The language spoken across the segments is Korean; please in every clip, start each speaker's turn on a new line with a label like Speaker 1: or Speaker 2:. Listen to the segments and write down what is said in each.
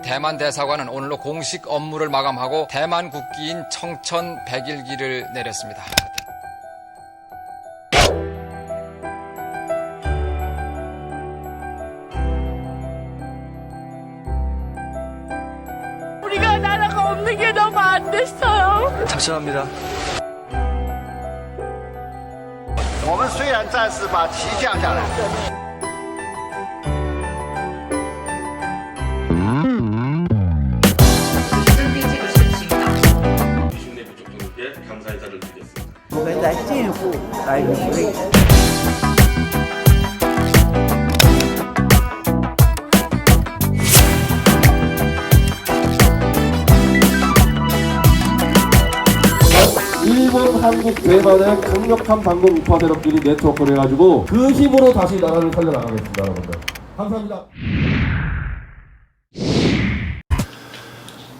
Speaker 1: 대만 대사관은 오늘로 공식 업무를 마감하고 대만 국기인 청천 101기를 내렸습니다.
Speaker 2: 우리가 나라가 없는 게 너무 안 됐어요.
Speaker 3: 작성합니다.
Speaker 4: 我们虽然暂时把旗降下来。
Speaker 5: 감사 인사를 드리겠습니다.
Speaker 6: 我们来进一步来努力。
Speaker 7: 일본, 한국, 대만의 강력한 방공 우파 세력들이 네트워크를 해가지고 그 힘으로 다시 나라를 살려나가겠습니다, 여러분들. 감사합니다.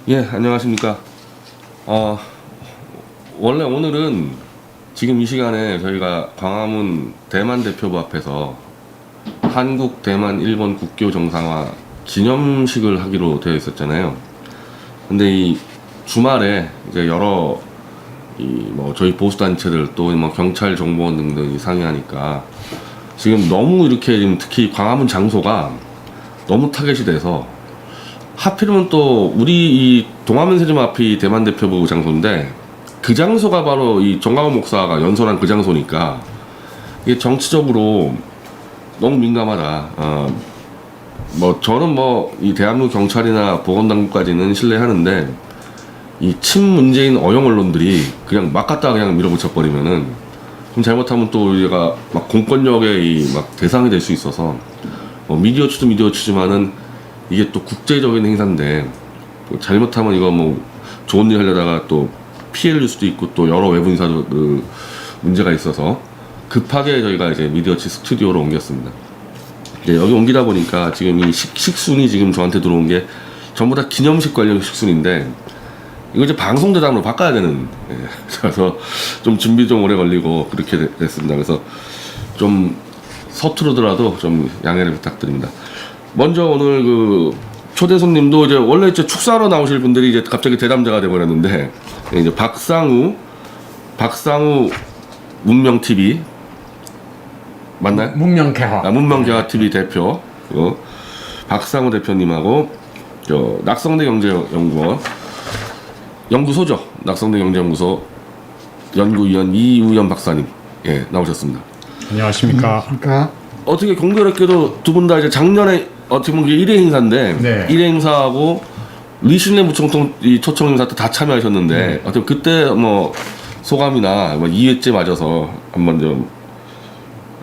Speaker 5: 예, 안녕하십니까. 원래 오늘은 지금 이 시간에 저희가 광화문 대만 대표부 앞에서 한국, 대만, 일본 국교 정상화 기념식을 하기로 되어 있었잖아요. 근데 이 주말에 이제 여러 저희 보수단체들 또 경찰 정보원 등등이 상의하니까 지금 너무 이렇게 지금 특히 광화문 장소가 너무 타겟이 돼서 하필이면 또 우리 이 동화면 세점 앞이 대만 대표부 장소인데 그 장소가 바로 이 정광훈 목사가 연설한 그 장소니까 이게 정치적으로 너무 민감하다. 저는 이 대한민국 경찰이나 보건당국까지는 신뢰하는데 이 친문재인 어용 언론들이 그냥 막 갖다 그냥 밀어붙여버리면은 좀 잘못하면 또 우리가 막 공권력의 대상이 될 수 있어서 미디어 추도 미디어 추지만은 이게 또 국제적인 행사인데 잘못하면 이거 좋은 일 하려다가 또 피해를 줄 수도 있고 또 여러 외부 인사들 문제가 있어서 급하게 저희가 이제 미디어치 스튜디오로 옮겼습니다. 네, 여기 옮기다 보니까 지금 이 식순이 지금 저한테 들어온 게 전부 다 기념식 관련 식순인데 이거 이제 방송 대담으로 바꿔야 되는, 그래서 좀 준비 좀 오래 걸리고 그렇게 됐습니다. 그래서 좀 서투르더라도 좀 양해를 부탁드립니다. 먼저 오늘 그 초대 손님도 이제 원래 이제 축사하러 나오실 분들이 이제 갑자기 대담자가 돼버렸는데 이제 박상우 문명 TV 맞나요?
Speaker 8: 문명개화.
Speaker 5: 문명개화 TV 대표 박상우 대표님하고 낙성대 경제연구원 연구소죠. 낙성대 경제연구소 연구위원 이우연 박사님 나오셨습니다.
Speaker 8: 안녕하십니까.
Speaker 5: 어떻게 공교롭게도 두 분 다 이제 작년에 어떻게 보면 이게 1회 행사인데
Speaker 8: 네.
Speaker 5: 1회 행사하고 리슐레 부총통 이 초청 행사 때 다 참여하셨는데 어떻게 그때 소감이나 2회째 맞아서 한번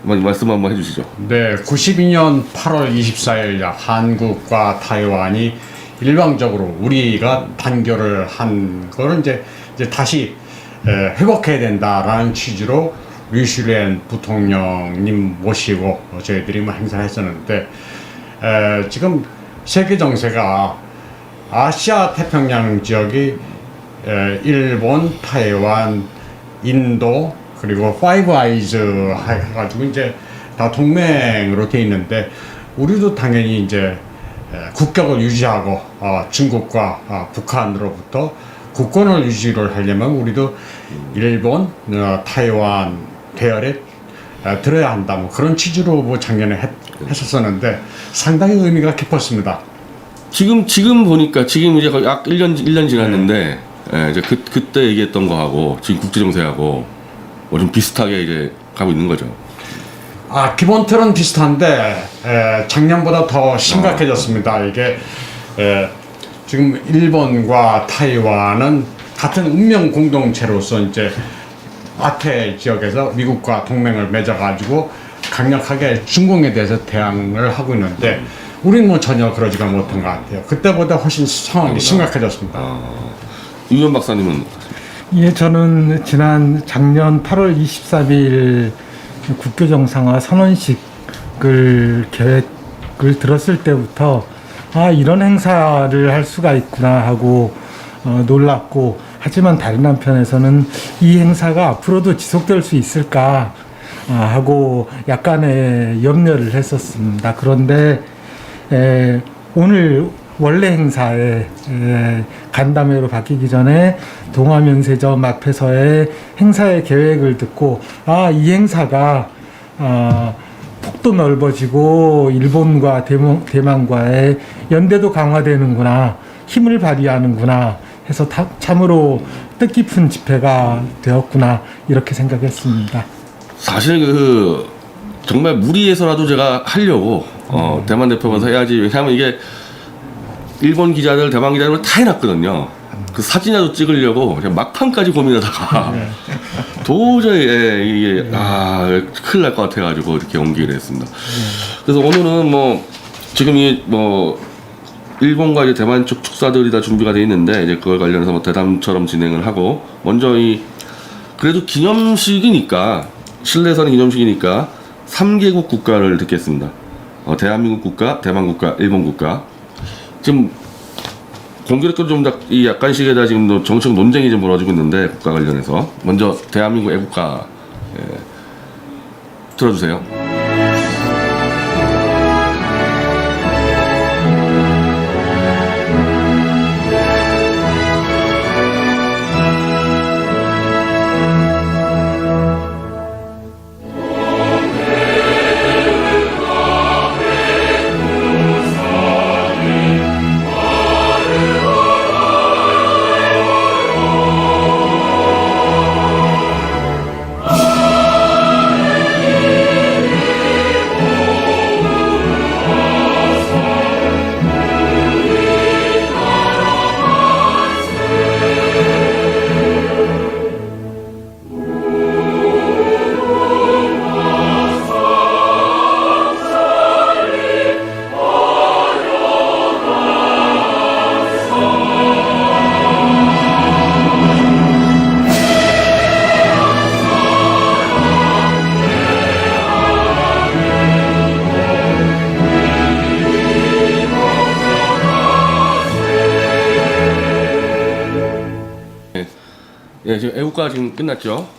Speaker 5: 말씀 한번 해주시죠.
Speaker 8: 네, 92년 8월 24일 한국과 타이완이 일방적으로 우리가 단결을 한 거를 이제 다시 회복해야 된다라는 취지로 류슈렌 부통령님 모시고 저희들이 행사를 했었는데 지금 세계 정세가 아시아 태평양 지역이 일본, 타이완, 인도 그리고 파이브 아이즈 해가지고 이제 다 동맹으로 돼 있는데 우리도 당연히 이제 국격을 유지하고 중국과 북한으로부터 국권을 유지를 하려면 우리도 일본, 타이완 대열에 들어야 한다. 그런 취지로 작년에 했었었는데 상당히 의미가 깊었습니다.
Speaker 5: 지금 보니까 지금 이제 거의 약 1년 지났는데 이제 그때 얘기했던 거하고 지금 국제 정세하고 좀 비슷하게 이제 가고 있는 거죠.
Speaker 8: 기본 틀은 비슷한데 작년보다 더 심각해졌습니다. 이게 지금 일본과 타이완은 같은 운명 공동체로서 이제 아태 지역에서 미국과 동맹을 맺어가지고 강력하게 중국에 대해서 대항을 하고 있는데 우리는 전혀 그러지가 못한 것 같아요. 그때보다 훨씬 상황이 심각해졌습니다.
Speaker 5: 이우연 박사님은?
Speaker 9: 예, 저는 작년 8월 23일 국교 정상화 선언식을 계획을 들었을 때부터 이런 행사를 할 수가 있구나 하고 놀랐고, 하지만 다른 한편에서는 이 행사가 앞으로도 지속될 수 있을까 하고 약간의 염려를 했었습니다. 그런데 오늘 원래 행사에 간담회로 바뀌기 전에 동아면세점 앞에서의 행사의 계획을 듣고 이 행사가 폭도 넓어지고 일본과 대만과의 연대도 강화되는구나, 힘을 발휘하는구나 해서 참으로 뜻깊은 집회가 되었구나 이렇게 생각했습니다.
Speaker 5: 사실 정말 무리해서라도 제가 하려고 대만 대표면서 해야지. 왜냐하면 이게 일본 기자들, 대만 기자들 다 해놨거든요. 그 사진이라도 찍으려고 그냥 막판까지 고민하다가 도저히 이게 큰일 날 것 같아가지고 이렇게 옮기게 됐습니다. 그래서 오늘은 지금 일본과 이제 대만 쪽 축사들이 다 준비가 돼 있는데 이제 그걸 관련해서 대담처럼 진행을 하고, 먼저 그래도 기념식이니까, 실내에서는 기념식이니까 3개국 국가를 듣겠습니다. 대한민국 국가, 대만 국가, 일본 국가. 지금 공교롭게 좀 약간씩에다 지금 정책 논쟁이 좀 벌어지고 있는데, 국가 관련해서 먼저 대한민국 애국가 들어주세요. 지금 애국가 지금 끝났죠.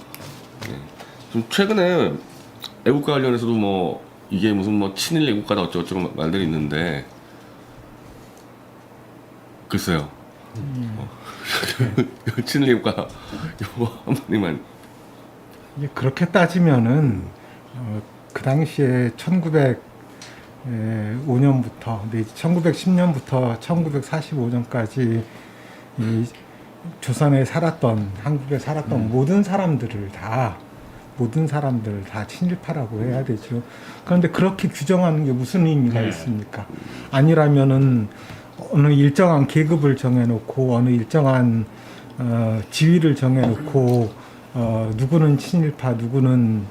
Speaker 5: 좀 최근에 애국가 관련해서도 이게 무슨 친일 애국가다 어쩌고저쩌고 말들이 있는데, 글쎄요. 친일 애국가 요거 한 번만.
Speaker 9: 그렇게 따지면은 그 당시에 1905년부터 1910년부터 1945년까지 이 조선에 살았던, 한국에 살았던 모든 사람들 다 친일파라고 해야 되죠. 그런데 그렇게 규정하는 게 무슨 의미가 있습니까? 아니라면은 어느 일정한 계급을 정해놓고 어느 일정한 지위를 정해놓고 누구는 친일파, 누구는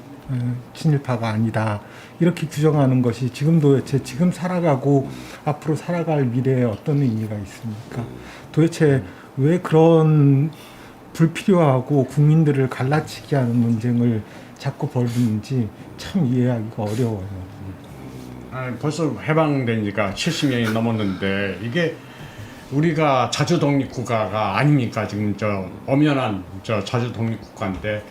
Speaker 9: 친일파가 아니다, 이렇게 규정하는 것이 도대체 지금 살아가고 앞으로 살아갈 미래에 어떤 의미가 있습니까? 도대체 왜 그런 불필요하고 국민들을 갈라치게 하는 논쟁을 자꾸 벌이는지 참 이해하기가 어려워요.
Speaker 8: 벌써 해방된 지가 70년이 넘었는데 이게 우리가 자주 독립국가가 아닙니까? 지금 엄연한 자주 독립국가인데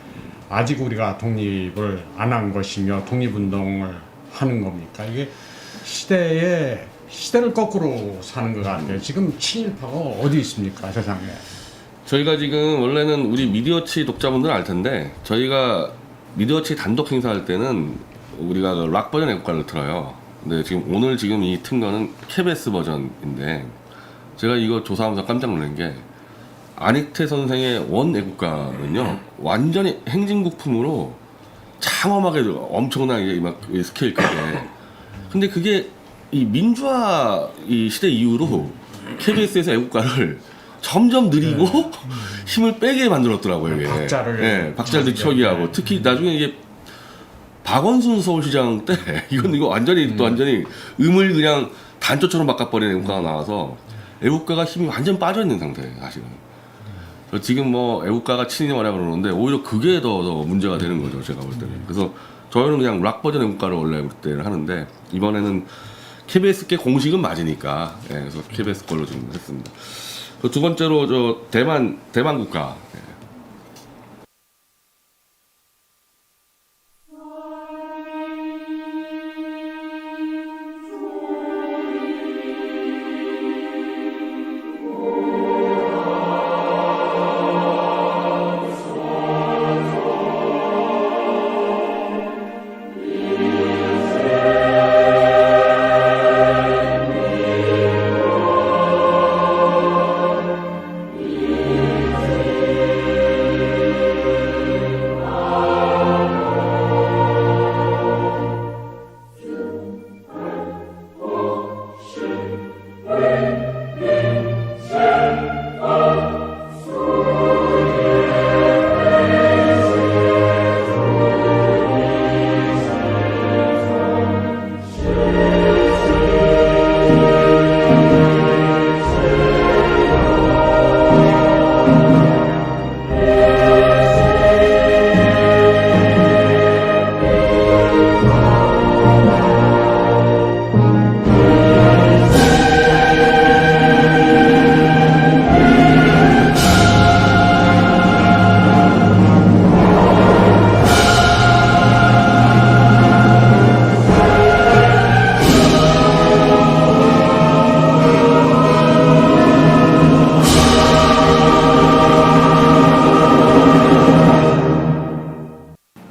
Speaker 8: 아직 우리가 독립을 안 한 것이며 독립운동을 하는 겁니까? 이게 시대를 거꾸로 사는 것 같아요. 지금 친일파가 어디 있습니까, 세상에?
Speaker 5: 저희가 지금 원래는 우리 미디어치 독자분들은 알 텐데, 저희가 미디어치 단독 행사할 때는 우리가 락 버전 애국가를 틀어요. 근데 오늘 이 튼 거는 KBS 버전인데, 제가 이거 조사하면서 깜짝 놀란 게, 안익태 선생의 원 애국가는요, 완전히 행진국품으로 장엄하게 엄청나게 스케일 크게. 근데 그게 이 민주화 시대 이후로 KBS에서 애국가를 점점 느리고 힘을 빼게 만들었더라고요. 이게. 박자를 처리하고, 특히 나중에 이게 박원순 서울시장 때 이거 완전히 또 완전히 음을 그냥 단조처럼 바꿔버리는 애국가가 나와서 애국가가 힘이 완전 빠져 있는 상태예요, 사실은. 지금 애국가가 친일화라 그러는데 오히려 그게 더 문제가 되는 거죠, 제가 볼 때는. 그래서 저희는 그냥 락 버전 애국가를 원래 볼 때는 하는데, 이번에는 KBS께 공식은 맞으니까, 그래서 KBS 걸로 좀 했습니다. 두 번째로 대만 국가.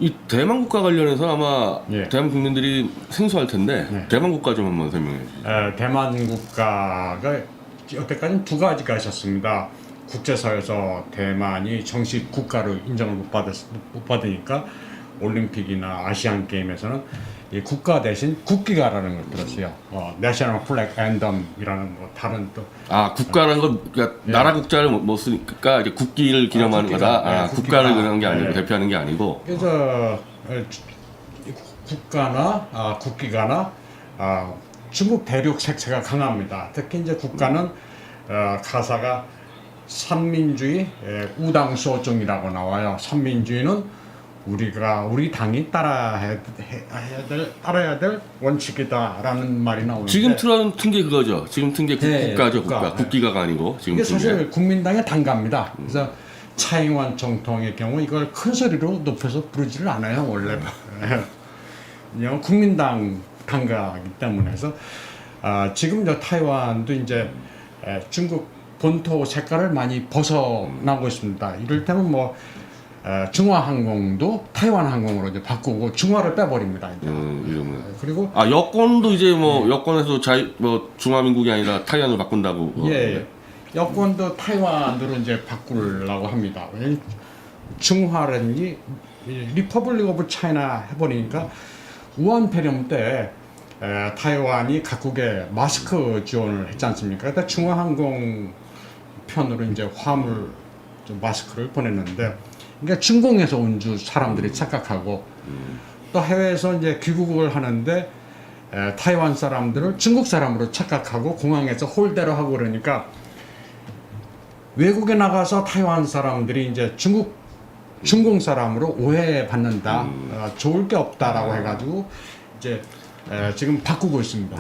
Speaker 5: 이 대만 국가 관련해서 아마
Speaker 8: 예.
Speaker 5: 대한 국민들이 생소할 텐데
Speaker 8: 네.
Speaker 5: 대만 국가 좀 한번 설명해 주세요.
Speaker 8: 대만 국가가 여태까지 두 가지가 있었습니다. 국제사회에서 대만이 정식 국가로 인정을 못 받으니까 올림픽이나 아시안 게임에서는 이 국가 대신 국기가라는 걸 들었어요. 내셔널 플래그 앤덤이라는 뭐 다른 또
Speaker 5: 아 국가라는 건 그러니까
Speaker 8: 예.
Speaker 5: 나라 국자를 못 쓰니까 이제 국기를 기념하는
Speaker 8: 국기가,
Speaker 5: 거다. 아,
Speaker 8: 예,
Speaker 5: 국가를
Speaker 8: 국기가.
Speaker 5: 그러는 게 아니고
Speaker 8: 예.
Speaker 5: 대표하는 게 아니고.
Speaker 8: 그래서 국가나 국기가나 중국 대륙 색채가 강합니다. 특히 이제 국가는 가사가 삼민주의 우당수어종이라고 나와요. 삼민주의는 우리 당이 따라야 될 원칙이다라는 말이 나오는데
Speaker 5: 지금 틀어둔 게 그거죠. 지금 튼 게
Speaker 8: 네,
Speaker 5: 국가죠.
Speaker 8: 국가.
Speaker 5: 국가. 국기가가 아니고 지금
Speaker 8: 이게
Speaker 5: 튼 게.
Speaker 8: 사실 국민당의 당가입니다. 그래서 차잉원总统의 경우 이걸 큰 소리로 높여서 부르지를 않아요 원래. 그냥 국민당 당가이기 때문에 해서 지금 저 타이완도 이제 중국 본토 색깔을 많이 벗어나고 있습니다. 이를테면 뭐 중화항공도 타이완 항공으로 이제 바꾸고 중화를 빼버립니다. 이제.
Speaker 5: 이름은.
Speaker 8: 그리고
Speaker 5: 아 여권도 이제 뭐 여권에서 중화민국이 아니라 타이완을 바꾼다고.
Speaker 8: 예. 여권도 타이완으로 이제 바꾸려고 합니다. 중화라든지 리퍼블릭 오브 차이나 해버리니까 우한 폐렴 때 타이완이 각국에 마스크 지원을 했지 않습니까? 그때 중화항공 편으로 이제 화물 좀 마스크를 보냈는데, 그러니까 중공에서 온 줄 사람들이 착각하고 또 해외에서 이제 귀국을 하는데 타이완 사람들을 중국 사람으로 착각하고 공항에서 홀대로 하고 그러니까 외국에 나가서 타이완 사람들이 이제 중공 사람으로 오해받는다, 좋을 게 없다라고 해가지고 이제 지금 바꾸고 있습니다.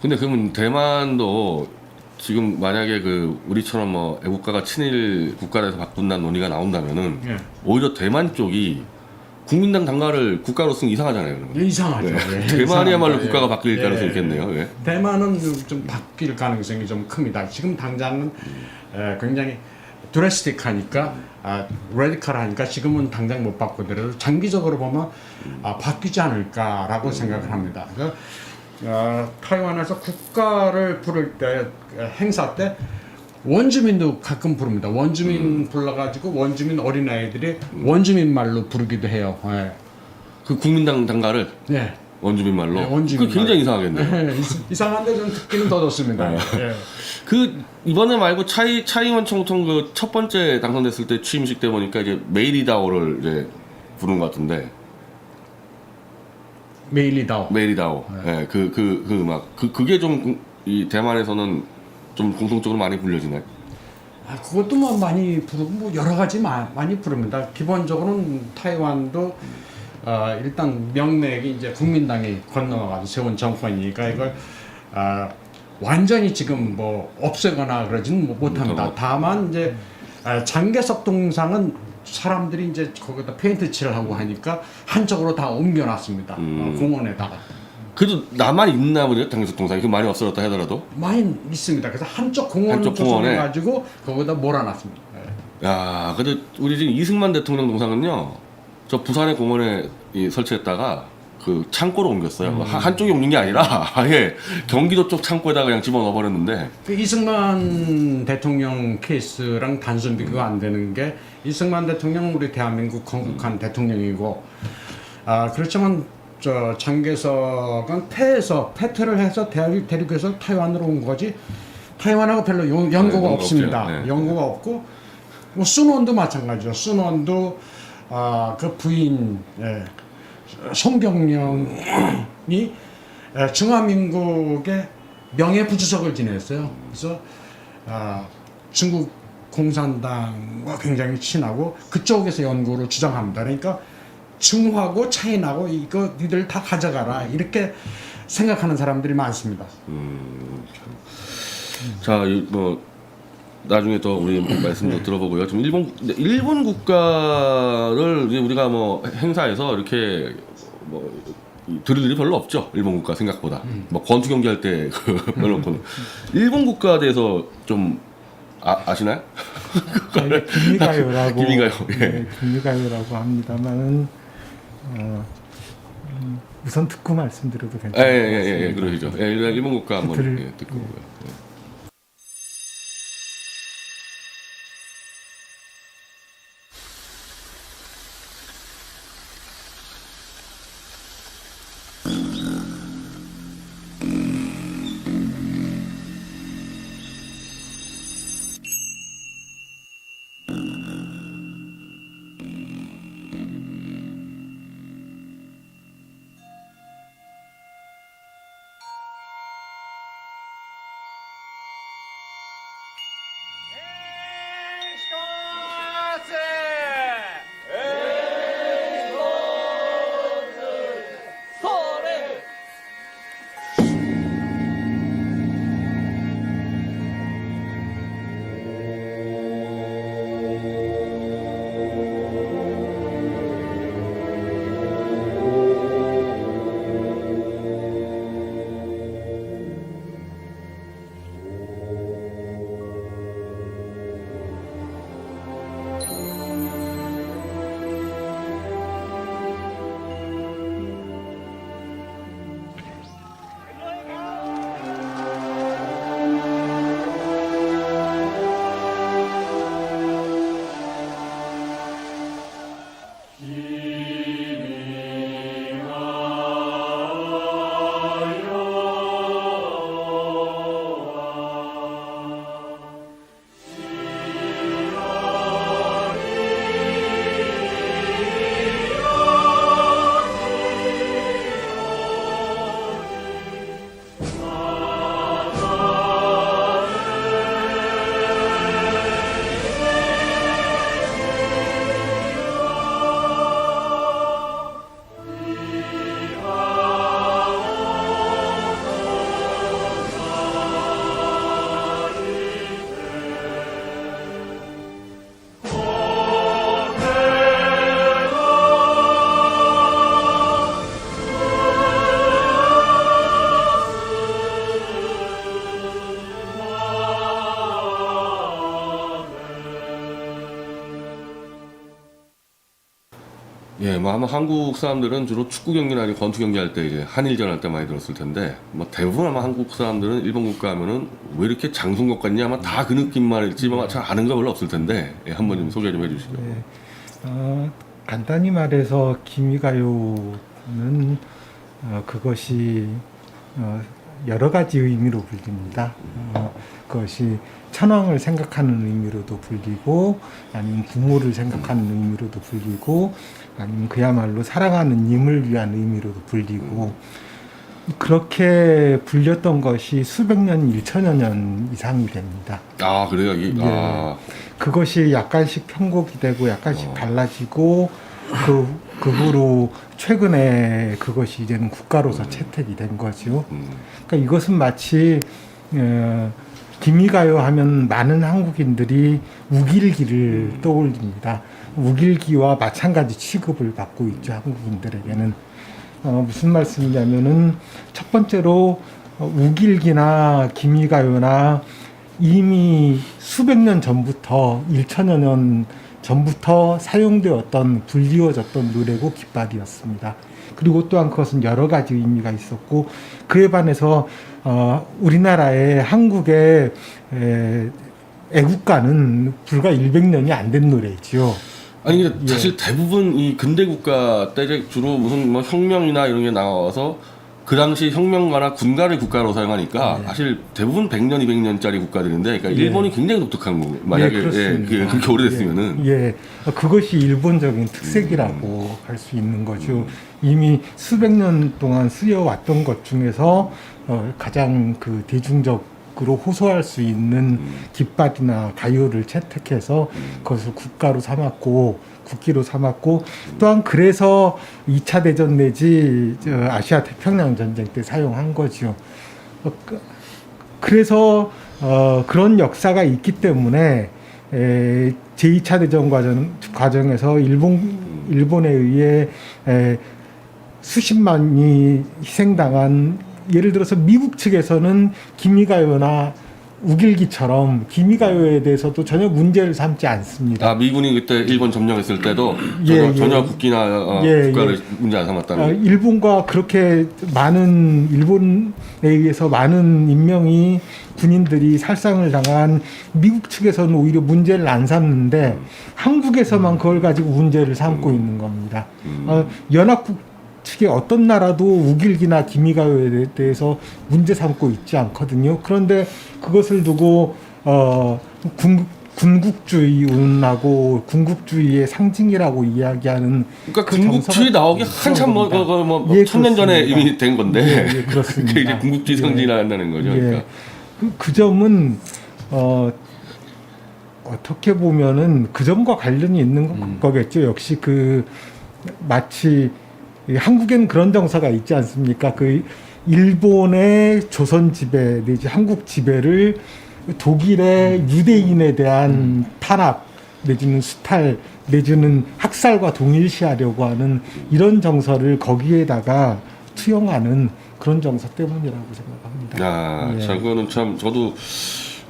Speaker 5: 근데 그러면 대만도 지금 만약에 우리처럼 뭐 애국가가 친일 국가에서 바꾼다는 논의가 나온다면은
Speaker 8: 예.
Speaker 5: 오히려 대만 쪽이 국민당 당가를 국가로 쓰면 이상하잖아요. 그러면.
Speaker 8: 이상하죠.
Speaker 5: 네.
Speaker 8: 예,
Speaker 5: 대만이야말로
Speaker 8: 이상합니다.
Speaker 5: 국가가 바뀔
Speaker 8: 예.
Speaker 5: 가능성이 있겠네요. 예.
Speaker 8: 대만은 좀 바뀔 가능성이 좀 큽니다. 지금 당장은 굉장히 드레스틱하니까 레디컬하니까 지금은 당장 못 바꾸더라도 장기적으로 보면 바뀌지 않을까라고 생각을 합니다. 그래서 타이완에서 국가를 부를 때 행사 때 원주민도 가끔 부릅니다. 원주민 불러가지고 원주민 어린아이들이 원주민 말로 부르기도 해요. 예.
Speaker 5: 그 국민당 당가를
Speaker 8: 네.
Speaker 5: 원주민 말로.
Speaker 8: 네, 원주민
Speaker 5: 그 굉장히
Speaker 8: 말로.
Speaker 5: 이상하겠네요.
Speaker 8: 네, 이상한데 좀 듣기는 더 좋습니다. 예.
Speaker 5: 이번에 말고 차이원 총통 첫 번째 당선됐을 때 취임식 때 보니까 이제 메이리다오를 이제 부른 것 같은데.
Speaker 8: 메일리다오.
Speaker 5: 메이리다오. 예, 그게 좀 이 대만에서는 좀 공통적으로 많이 불려지나요?
Speaker 8: 그것도 뭐 많이 부르고 뭐 여러 가지 많이 부릅니다. 기본적으로는 타이완도 일단 명맥이 이제 국민당이 건너가지고 세운 정권이니까 이걸 완전히 지금 뭐 없애거나 그러지는 못합니다. 다만 이제 장개석 동상은 사람들이 이제 거기다 페인트 칠을 하고 하니까 한쪽으로 다 옮겨놨습니다. 공원에다가.
Speaker 5: 그래도 나만 있나 보네요. 당에서 동상이 많이 없어졌다 하더라도.
Speaker 8: 많이 있습니다. 그래서 한쪽 공원
Speaker 5: 한쪽 공원에.
Speaker 8: 조성해가지고 거기다 몰아놨습니다.
Speaker 5: 야, 근데 우리 지금 이승만 대통령 동상은요, 저 부산의 공원에 설치했다가 그 창고로 옮겼어요. 한쪽에 옮긴 게 아니라 아예 경기도 쪽 창고에다가 그냥 집어넣어 버렸는데.
Speaker 8: 그 이승만 대통령 케이스랑 단순 비교가 안 되는 게 이승만 대통령은 우리 대한민국 건국한 대통령이고 그렇지만 저 장개석은 패트를 해서 대륙에서 타이완으로 온 거지 타이완하고 별로 연고가
Speaker 5: 네,
Speaker 8: 없습니다.
Speaker 5: 없죠. 네.
Speaker 8: 연고가 없고 뭐 순원도 마찬가지죠. 순원도 그 부인 송경령이 중화민국의 명예부주석을 지냈어요. 그래서 중국 공산당과 굉장히 친하고 그쪽에서 연구를 주장합니다. 그러니까 중화고 차이나고 이거 니들 다 가져가라 이렇게 생각하는 사람들이 많습니다.
Speaker 5: 자, 뭐 나중에 또 우리 말씀도 들어보고요. 지금 일본 국가를 이제 우리가 뭐 행사에서 이렇게 뭐 들을 일이 별로 없죠. 일본 국가 생각보다. 뭐 권투 경기할 때 별로 없고. 일본 국가에 대해서 좀 아시나요?
Speaker 9: 김미가요라고
Speaker 5: 김미가요. 예.
Speaker 9: 네, 김미가요라고 합니다만은 우선 듣고 말씀드려도 괜찮을 것 같습니다.
Speaker 5: 예, 그러시죠. 예, 일본 국가 한번
Speaker 9: 들-
Speaker 5: 듣고 보고요. 예. 예, 뭐 아마 한국 사람들은 주로 축구 경기나 아니면 권투 경기 할 때 이제 한일전 할 때 많이 들었을 텐데 뭐 대부분 아마 한국 사람들은 일본 국가 하면은 왜 이렇게 장승 것 같냐 아마 다 그 느낌만 있지 뭐 잘 아는 거 별로 없을 텐데 예, 한번 좀 소개 좀 해주시죠.
Speaker 9: 네. 간단히 말해서 기미가요는 그것이 여러 가지 의미로 불립니다. 그것이 천황을 생각하는 의미로도 불리고 아니면 부모를 생각하는 의미로도 불리고 아니면 그야말로 사랑하는 님을 위한 의미로도 불리고 그렇게 불렸던 것이 수백 년, 1천여 년 이상이 됩니다.
Speaker 5: 아 그래요?
Speaker 9: 예. 그것이 약간씩 편곡이 되고 약간씩 달라지고 그 후로 최근에 그것이 이제는 국가로서 채택이 된 거죠. 그러니까 이것은 마치 기미가요 하면 많은 한국인들이 우길기를 떠올립니다. 우길기와 마찬가지 취급을 받고 있죠. 한국인들에게는. 무슨 말씀이냐면은 첫 번째로 우길기나 기미가요나 이미 수백 년 전부터 1천여 년 전부터 사용되었던 불리워졌던 노래고 깃발이었습니다. 그리고 또한 그것은 여러 가지 의미가 있었고 그에 반해서 우리나라의 한국의 애국가는 불과 100년이 안 된 노래지요.
Speaker 5: 아니 사실 대부분 이 근대 국가 때 이제 주로 무슨 뭐 혁명이나 이런 게 나와서 그 당시 혁명가나 군가를 국가로 사용하니까 사실 대부분 100년, 200년짜리 국가들인데, 그러니까 일본이 굉장히 독특한 거. 만약에 그렇게 오래됐으면은
Speaker 9: 그것이 일본적인 특색이라고 할 수 있는 거죠. 이미 수백 년 동안 쓰여왔던 것 중에서 가장 그 대중적으로 호소할 수 있는 깃발이나 가요를 채택해서 그것을 국가로 삼았고 국기로 삼았고, 또한 그래서 2차 대전 내지 아시아 태평양 전쟁 때 사용한 거죠. 그래서 그런 역사가 있기 때문에 제2차 대전 과정에서 일본에 의해 수십만이 희생당한, 예를 들어서 미국 측에서는 기미가요나 우길기처럼 기미가요에 대해서도 전혀 문제를 삼지 않습니다.
Speaker 5: 아, 미군이 그때 일본 점령했을 때도 전혀 국기나 국가를 문제 안 삼았다는.
Speaker 9: 일본과 그렇게 많은, 일본에 의해서 많은 인명이, 군인들이 살상을 당한 미국 측에서는 오히려 문제를 안 삼는데 한국에서만 그걸 가지고 문제를 삼고 있는 겁니다. 연합국 측의 어떤 나라도 우길기나 기미가요에 대해서 문제 삼고 있지 않거든요. 그런데 그것을 두고 군국주의 운운하고 군국주의의 상징이라고 이야기하는,
Speaker 5: 그러니까 군국주의 나오기 한참 천년 전에 이미 된 건데
Speaker 9: 그렇습니다.
Speaker 5: 그게 이제 군국주의 상징이라는 거죠. 그러니까.
Speaker 9: 그 점은 어떻게 보면은 그 점과 관련이 있는 거겠죠. 역시 마치 한국에는 그런 정서가 있지 않습니까? 그 일본의 조선 지배 내지 한국 지배를 독일의 유대인에 대한 탄압 내지는 수탈 내지는 학살과 동일시하려고 하는 이런 정서를 거기에다가 투영하는 그런 정서 때문이라고 생각합니다.
Speaker 5: 자, 그거는 참 저도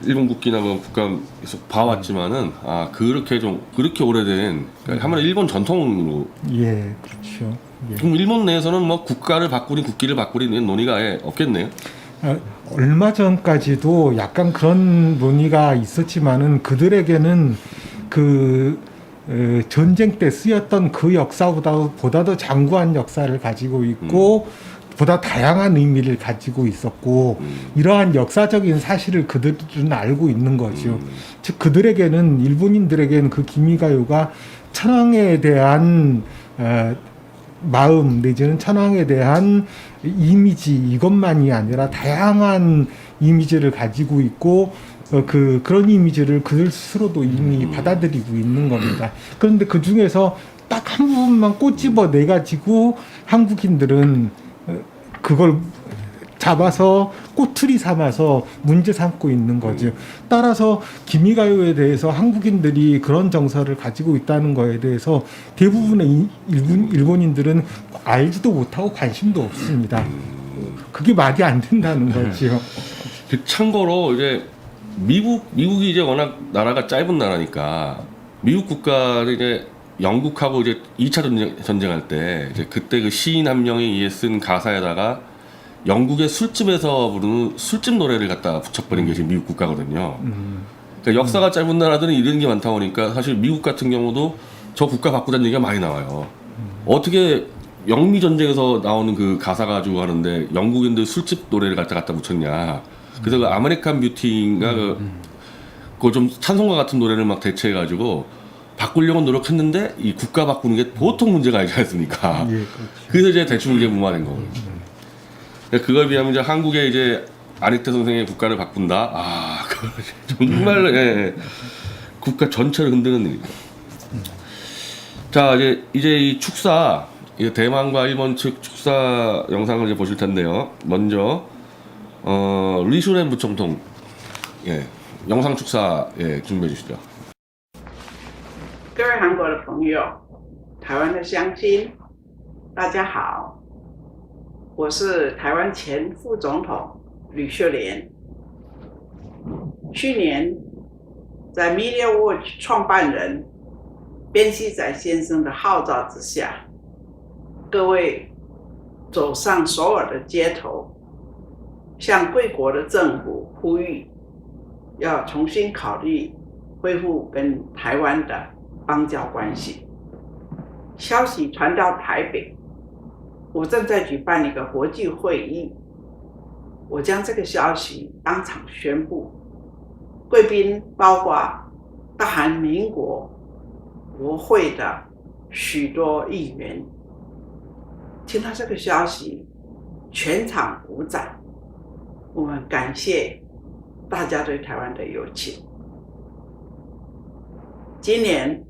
Speaker 5: 일본 국기나 국가에서 봐왔지만은 그렇게 오래된, 그러니까 하면 일본 전통으로.
Speaker 9: 그렇죠.
Speaker 5: 그럼 일본 내에서는 뭐 국가를 바꾸니 국기를 바꾸니 논의가 아예 없겠네요.
Speaker 9: 얼마 전까지도 약간 그런 논의가 있었지만은 그들에게는 전쟁 때 쓰였던 그 역사보다 더 장구한 역사를 가지고 있고 보다 다양한 의미를 가지고 있었고 이러한 역사적인 사실을 그들은 알고 있는 거죠. 즉 그들에게는, 일본인들에게는 그 기미가요가 천황에 대한 마음 내지는 천황에 대한 이미지 이것만이 아니라 다양한 이미지를 가지고 있고 그런 이미지를 그들 스스로도 이미 받아들이고 있는 겁니다. 그런데 그 중에서 딱 한 부분만 꼬집어 내 가지고 한국인들은 그걸 잡아서 꼬투리 삼아서 문제 삼고 있는 거죠. 따라서 기미가요에 대해서 한국인들이 그런 정서를 가지고 있다는 거에 대해서 대부분의 일본인들은 알지도 못하고 관심도 없습니다. 그게 말이 안 된다는 거죠.
Speaker 5: 참고로 이제 미국이 이제 워낙 나라가 짧은 나라니까 미국 국가를 이제 영국하고 이제 2차 전쟁할 때 이제 그때 그 시인 한 명이 의해 쓴 가사에다가 영국의 술집에서 부르는 술집 노래를 갖다 붙여버린 게 지금 미국 국가거든요. 그러니까 역사가 짧은 나라들은 이런 게 많다 보니까 사실 미국 같은 경우도 저 국가 바꾸자는 얘기가 많이 나와요. 어떻게 영미 전쟁에서 나오는 그 가사 가지고 하는데 영국인들 술집 노래를 갖다 붙였냐. 그래서 그 아메리칸 뷰티인가 그거 좀 찬송가 같은 노래를 막 대체해가지고 바꾸려고 노력했는데 이 국가 바꾸는 게 보통 문제가 아니지 않습니까? 그래서 이제 대충 이제 무마된 거거든요. 그거에 비하면 이제 한국의 이제 안익태 선생의 국가를 바꾼다. 그거 정말 국가 전체를 흔드는 일이죠. 자, 이제 이 축사, 대만과 일본 측 축사 영상을 이제 보실 텐데요. 먼저 리슈렌 부총통 영상 축사 준비해 주시죠.
Speaker 6: 各位韩国的朋友，台湾的乡亲，大家好，我是台湾前副总统吕秀莲。去年，在 Media Watch 创办人边熙载先生的号召之下，各位走上首尔的街头，向贵国的政府呼吁，要重新考虑恢复跟台湾的邦交关系。消息传到台北，我正在举办一个国际会议，我将这个消息当场宣布，贵宾包括大韩民国国会的许多议员。听到这个消息，全场鼓掌，我们感谢大家对台湾的友情。今年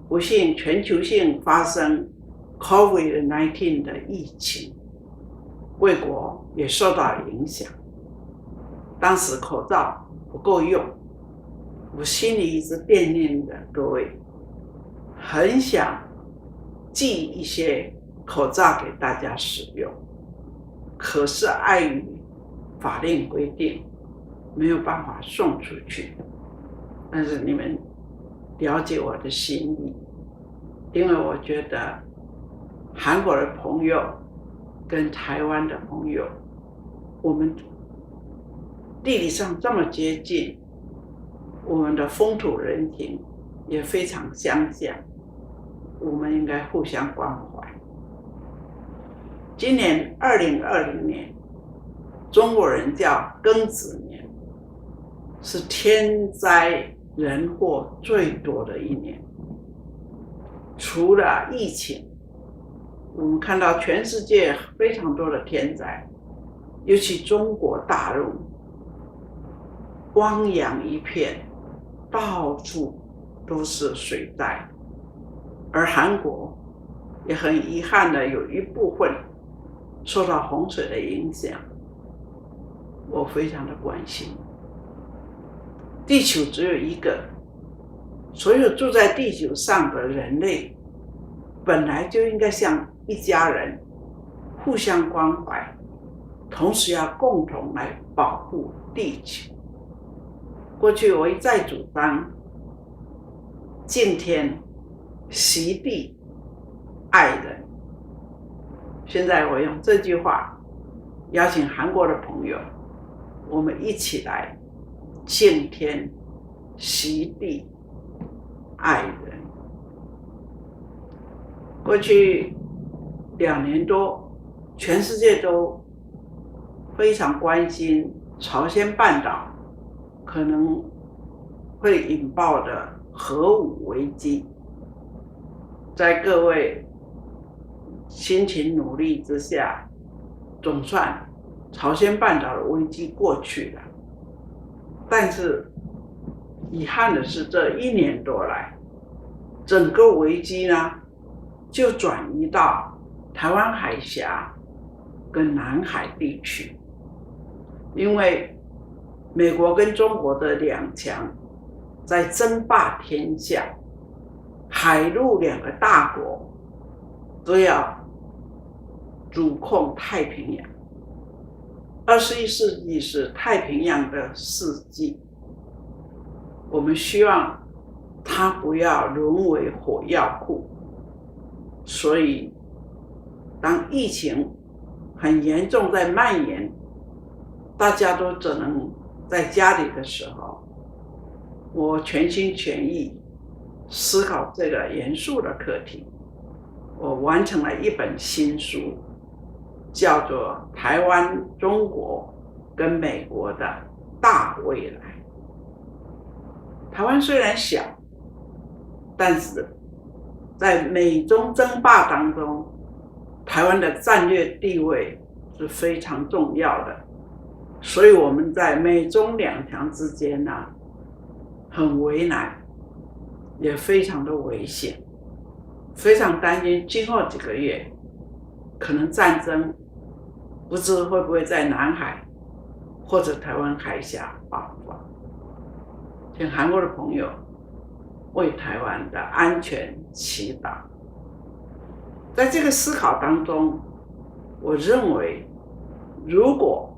Speaker 6: 不幸全球性发生 COVID-19 的疫情，贵国也受到影响。当时口罩不够用，我心里一直惦念着各位，很想寄一些口罩给大家使用，可是碍于法令规定，没有办法送出去。但是你们了解我的心意，因为我觉得韩国的朋友跟台湾的朋友，我们地理上这么接近，我们的风土人情也非常相像，我们应该互相关怀。今年2020年，中国人叫庚子年，是天灾人祸最多的一年。除了疫情，我们看到全世界非常多的天灾，尤其中国大陆汪洋一片，到处都是水灾，而韩国也很遗憾的有一部分受到洪水的影响，我非常的关心。地球只有一个，所有住在地球上的人类本来就应该像一家人，互相关怀，同时要共同来保护地球。过去我一再主张敬天、惜地、爱人，现在我用这句话邀请韩国的朋友，我们一起来敬天、惜地、爱人。过去2年多，全世界都非常关心朝鲜半岛可能会引爆的核武危机。在各位辛勤努力之下，总算朝鲜半岛的危机过去了。但是遗憾的是，这1年多来，整个危机呢就转移到台湾海峡跟南海地区，因为美国跟中国的两强在争霸天下，海陆2个大国都要主控太平洋。21世纪是太平洋的世纪，我们希望它不要沦为火药库。所以当疫情很严重在蔓延，大家都只能在家里的时候，我全心全意思考这个严肃的课题。我完成了一本新书，叫做《台湾、中国跟美国的大未来》。台湾虽然小，但是在美中争霸当中，台湾的战略地位是非常重要的。所以我们在美中两强之间呢，很为难，也非常的危险，非常担心今后几个月可能战争不知会不会在南海或者台湾海峡爆发。请韩国的朋友为台湾的安全祈祷。在这个思考当中，我认为如果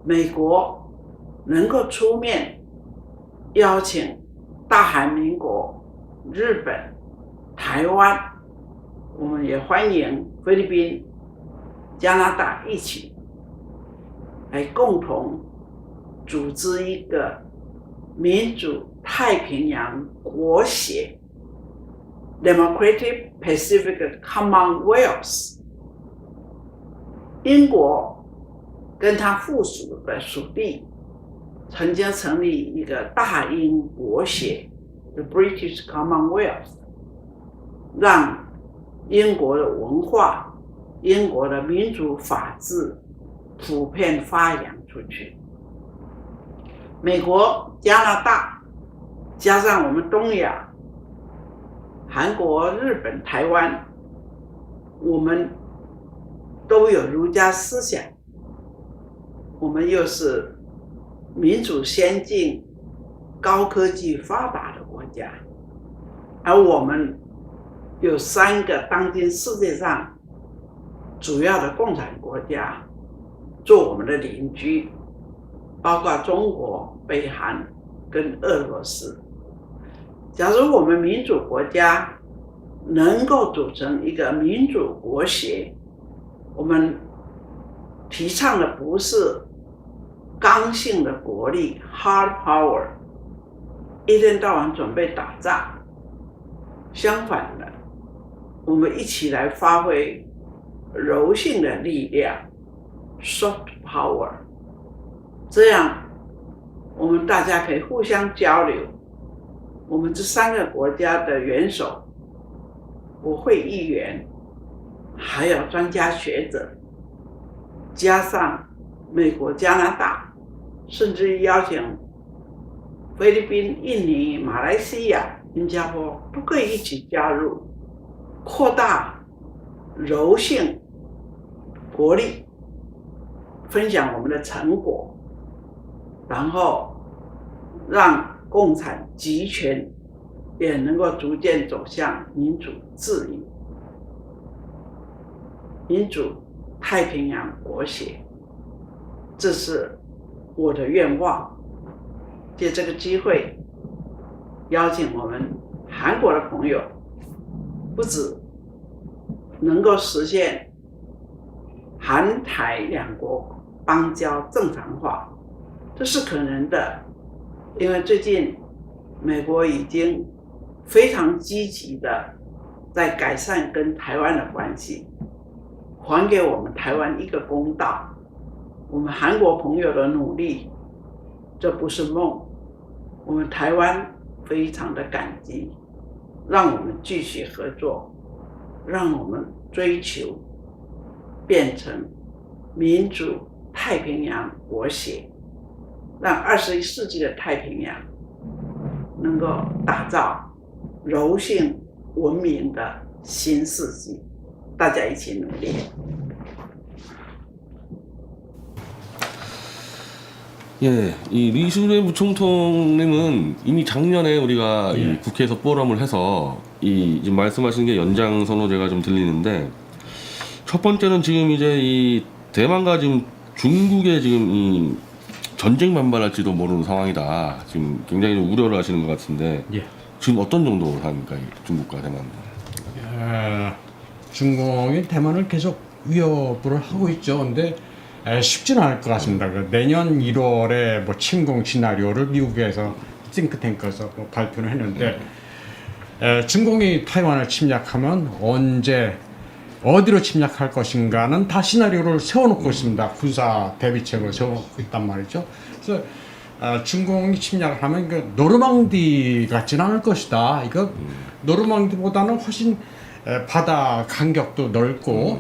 Speaker 6: 美国能够出面邀请大韩民国、日本、台湾，我们也欢迎菲律宾、加拿大一起来共同组织一个民主太平洋国协， Democratic Pacific Commonwealth， 英国跟它附属的属地曾经成立一个大英国协 The British Commonwealth， 让英国的文化、英国的民主法治普遍发扬出去。美国、加拿大，加上我们东亚、韩国、日本、台湾，我们都有儒家思想，我们又是民主先进、高科技发达的国家，而我们有3个当今世界上主要的共产国家做我们的邻居，包括中国、北韩跟俄罗斯。假如我们民主国家能够组成一个民主国协，我们提倡的不是刚性的国力 hard power， 一天到晚准备打仗，相反的，我们一起来发挥柔性的力量 soft power， 这样我们大家可以互相交流。我们这3个国家的元首、国会议员，还有专家学者，加上美国、加拿大，甚至邀请菲律宾、印尼、马来西亚、新加坡都可以一起加入，扩大柔性国力，分享我们的成果，然后让共产集权也能够逐渐走向民主自由。民主太平洋国协，这是我的愿望。借这个机会，邀请我们韩国的朋友，不止能够实现韩台2国邦交正常化，这是可能的，因为最近美国已经非常积极的在改善跟台湾的关系，还给我们台湾一个公道。我们韩国朋友的努力，这不是梦，我们台湾非常的感激，让我们继续合作，让我们追求变成民主太平洋国协，让21世纪的太平洋能够打造柔性文明的新世纪，大家一起努力。
Speaker 5: 예, 이 리슈레 부총통님은 이미 작년에 우리가
Speaker 8: 예.
Speaker 5: 이 국회에서 포럼을 해서 이 지금 말씀하시는 게 연장 선호제가 좀 들리는데 첫 번째는 지금 이제 이 대만과 지금 중국의 지금 이 전쟁 반발할지도 모르는 상황이다. 지금 굉장히 좀 우려를 하시는 것 같은데
Speaker 8: 예.
Speaker 5: 지금 어떤 정도 상황입니까? 중국과 대만?
Speaker 8: 중국이 대만을 계속 위협을 하고 있죠. 근데 쉽지는 않을 것 같습니다. 내년 1월에 뭐 침공 시나리오를 미국에서 싱크탱크에서 뭐 발표를 했는데 중공이 타이완을 침략하면 언제 어디로 침략할 것인가는 다 시나리오를 세워놓고 있습니다. 군사 대비책을 세워놓고 있단 말이죠. 그래서 중공이 침략을 하면 그 노르망디 같지는 않을 것이다. 이거 노르망디보다는 훨씬 바다 간격도 넓고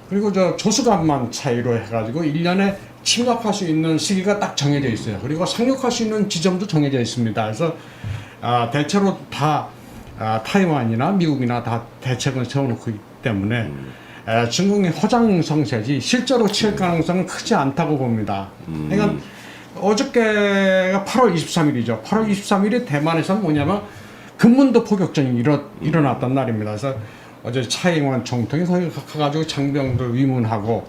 Speaker 8: 그리고 저 조수간만 차이로 해가지고 1년에 침략할 수 있는 시기가 딱 정해져 있어요. 그리고 상륙할 수 있는 지점도 정해져 있습니다. 그래서 대체로 다 타이완이나 미국이나 다 대책을 세워놓고 있기 때문에 중국이 허장성세지 실제로 칠 가능성은 크지 않다고 봅니다. 그러니까 어저께가 8월 23일이죠. 8월 23일이 대만에서는 뭐냐면 금문도 포격전이 일어났단 날입니다. 그래서 어제 차이완 총통이 거기 가가지고 장병들 위문하고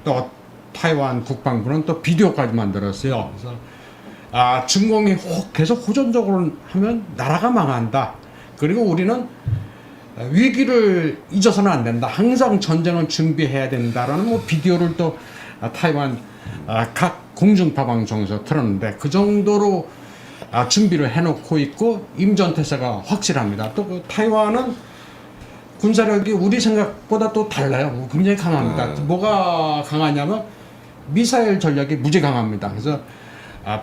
Speaker 8: 또 타이완 국방부는 또 비디오까지 만들었어요. 그래서 중공이 계속 호전적으로 하면 나라가 망한다. 그리고 우리는 위기를 잊어서는 안 된다. 항상 전쟁은 준비해야 된다라는 뭐 비디오를 또 타이완 각 공중파 방송에서 틀었는데 그 정도로 준비를 해놓고 있고 임전태세가 확실합니다. 또 그 타이완은 군사력이 우리 생각보다 또 달라요. 굉장히 강합니다. 뭐가 강하냐면 미사일 전략이 무지 강합니다. 그래서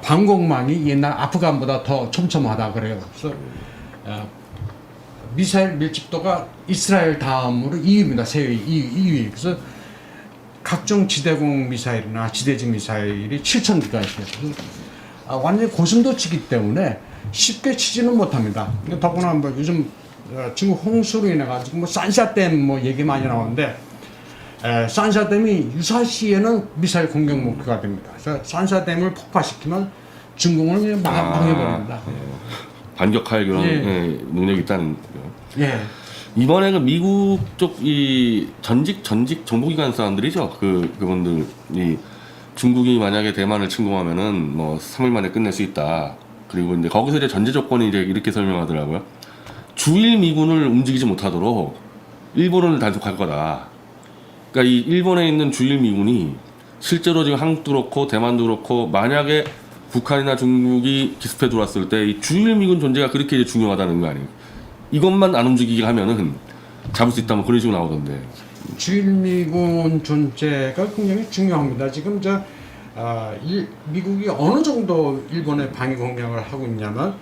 Speaker 8: 방공망이 옛날 아프간보다 더 촘촘하다 그래요. 그래서 미사일 밀집도가 이스라엘 다음으로 2위입니다. 세계 2위. 그래서 각종 지대공 미사일이나 지대지 미사일이 7,000기가 있어요. 완전히 고순도치기 때문에 쉽게 치지는 못합니다. 더구나 뭐 요즘 중국 홍수로 인해 가지고 뭐 산샤댐 뭐 얘기 많이 나오는데 산샤댐이 유사시에는 미사일 공격 목표가 됩니다. 그래서 산샤댐을 폭파시키면 중국을 그냥 망해버립니다.
Speaker 5: 반격할 그런
Speaker 8: 예.
Speaker 5: 능력이 있다는 거요.
Speaker 8: 예.
Speaker 5: 이번에 그 미국 쪽 이 전직 정보기관 사람들이죠. 그분들이 중국이 만약에 대만을 침공하면은 뭐 3일 만에 끝낼 수 있다. 그리고 이제 거기서 이제 전제 조건이 이제 이렇게 설명하더라고요. 주일 미군을 움직이지 못하도록 일본을 단속할 거다. 그러니까 이 일본에 있는 주일 미군이 실제로 지금 한국도 그렇고 대만도 그렇고 만약에 북한이나 중국이 기습해 들어왔을 때 이 주일 미군 존재가 그렇게 이제 중요하다는 거 아니에요. 이것만 안 움직이게 하면은 잡을 수 있다면 그런 식으로 나오던데.
Speaker 8: 주일미군 존재가 굉장히 중요합니다. 지금 미국이 어느 정도 일본의 방위 공격을 하고 있냐면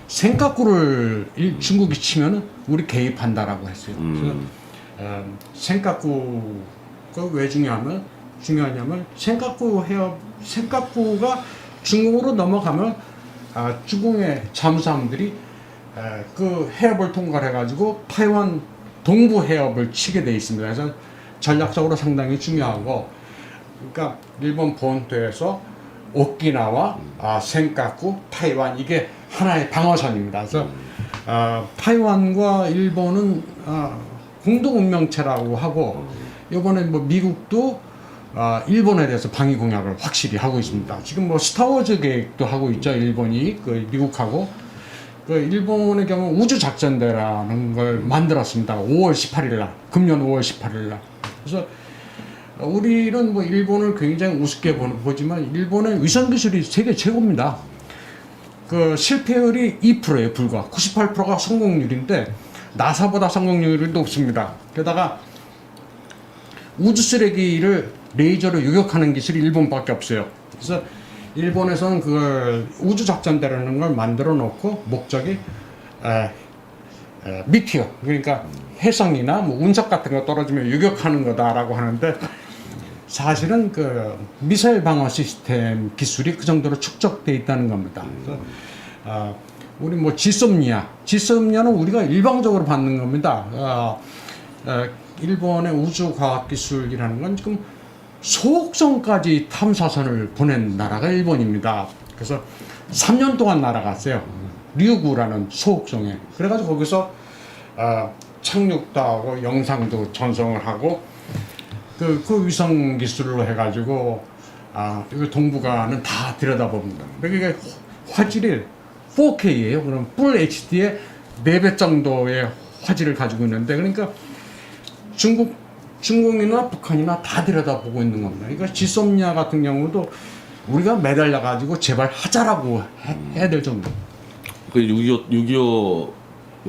Speaker 8: 센카쿠를 중국이 치면 우리 개입한다라고 했어요. 그래서 센카쿠가 왜 중요하냐면 센카쿠가 중국으로 넘어가면 중국의 잠수함들이 그 해협을 통과해가지고 타이완 동부 해협을 치게 돼 있습니다. 그래서 전략적으로 상당히 중요하고, 그러니까 일본 본토에서 오키나와, 센카쿠, 타이완 이게 하나의 방어선입니다. 그래서 타이완과 일본은 공동 운명체라고 하고, 이번에 뭐 미국도 일본에 대해서 방위 공약을 확실히 하고 있습니다. 지금 뭐 스타워즈 계획도 하고 있죠. 일본이 그 미국하고. 그 일본의 경우 우주작전대라는 걸 만들었습니다. 5월 18일 날, 금년 5월 18일 날. 그래서 우리는 뭐 일본을 굉장히 우습게 보지만 일본의 위성 기술이 세계 최고입니다. 그 실패율이 2%에 불과 98%가 성공률인데 나사보다 성공률이 높습니다. 게다가 우주 쓰레기를 레이저로 요격하는 기술이 일본밖에 없어요. 그래서 일본에서는 그걸 우주작전대라는 걸 만들어 놓고 목적이 미티어, 그러니까 해성이나 뭐 운석 같은 거 떨어지면 요격하는 거다라고 하는데 사실은 그 미사일 방어 시스템 기술이 그 정도로 축적돼 있다는 겁니다. 그래서 우리 뭐 지솜니아는 우리가 일방적으로 받는 겁니다. 일본의 우주과학기술이라는 건 지금 소옥성까지 탐사선을 보낸 나라가 일본입니다. 그래서 3년 동안 날아갔어요. 류구라는 소옥성에. 그래가지고 거기서 착륙도 하고 영상도 전송을 하고 그 위성 기술로 해가지고 여기 동북아는 다 들여다봅니다. 그러니까 화질이 4K예요. 그럼 풀 HD의 4배 정도의 화질을 가지고 있는데, 그러니까 중국이나 북한이나 다 들여다보고 있는 겁니다. 그러니까 지솜니아 같은 경우도 우리가 매달려가지고 제발 하자라고 해야 될 정도.
Speaker 5: 그 6.25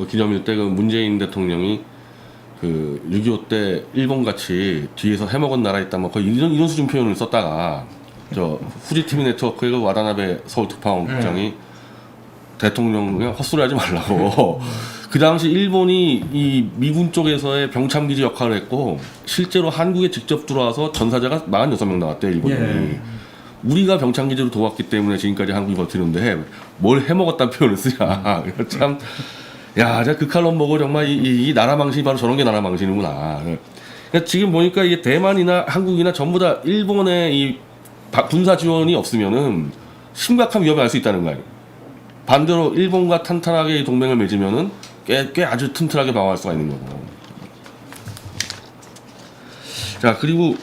Speaker 5: 기념일 때 그 문재인 대통령이 그 6.25 때 일본 같이 뒤에서 해먹은 나라 있다 뭐 거의 이런 수준 표현을 썼다가 저 후지티미 네트워크의 그 와다나베 서울 특파원 국장이 대통령 그냥 헛소리하지 말라고. 그 당시 일본이 이 미군 쪽에서의 병참기지 역할을 했고 실제로 한국에 직접 들어와서 전사자가 46명 나왔대요, 일본이.
Speaker 8: 예.
Speaker 5: 우리가 병참기지로 도왔기 때문에 지금까지 한국이 버티는데 뭘 해먹었다는 표현을 쓰냐. 참, 야, 제가 그 칼럼 보고 정말 이 나라 망신이 바로 저런 게 나라 망신이구나. 그러니까 지금 보니까 이게 대만이나 한국이나 전부 다 일본의 이 군사 지원이 없으면은 심각한 위협을 알 수 있다는 거예요. 반대로 일본과 탄탄하게 동맹을 맺으면은 꽤 아주 튼튼하게 방어할 수가 있는 거고. 자, 그리고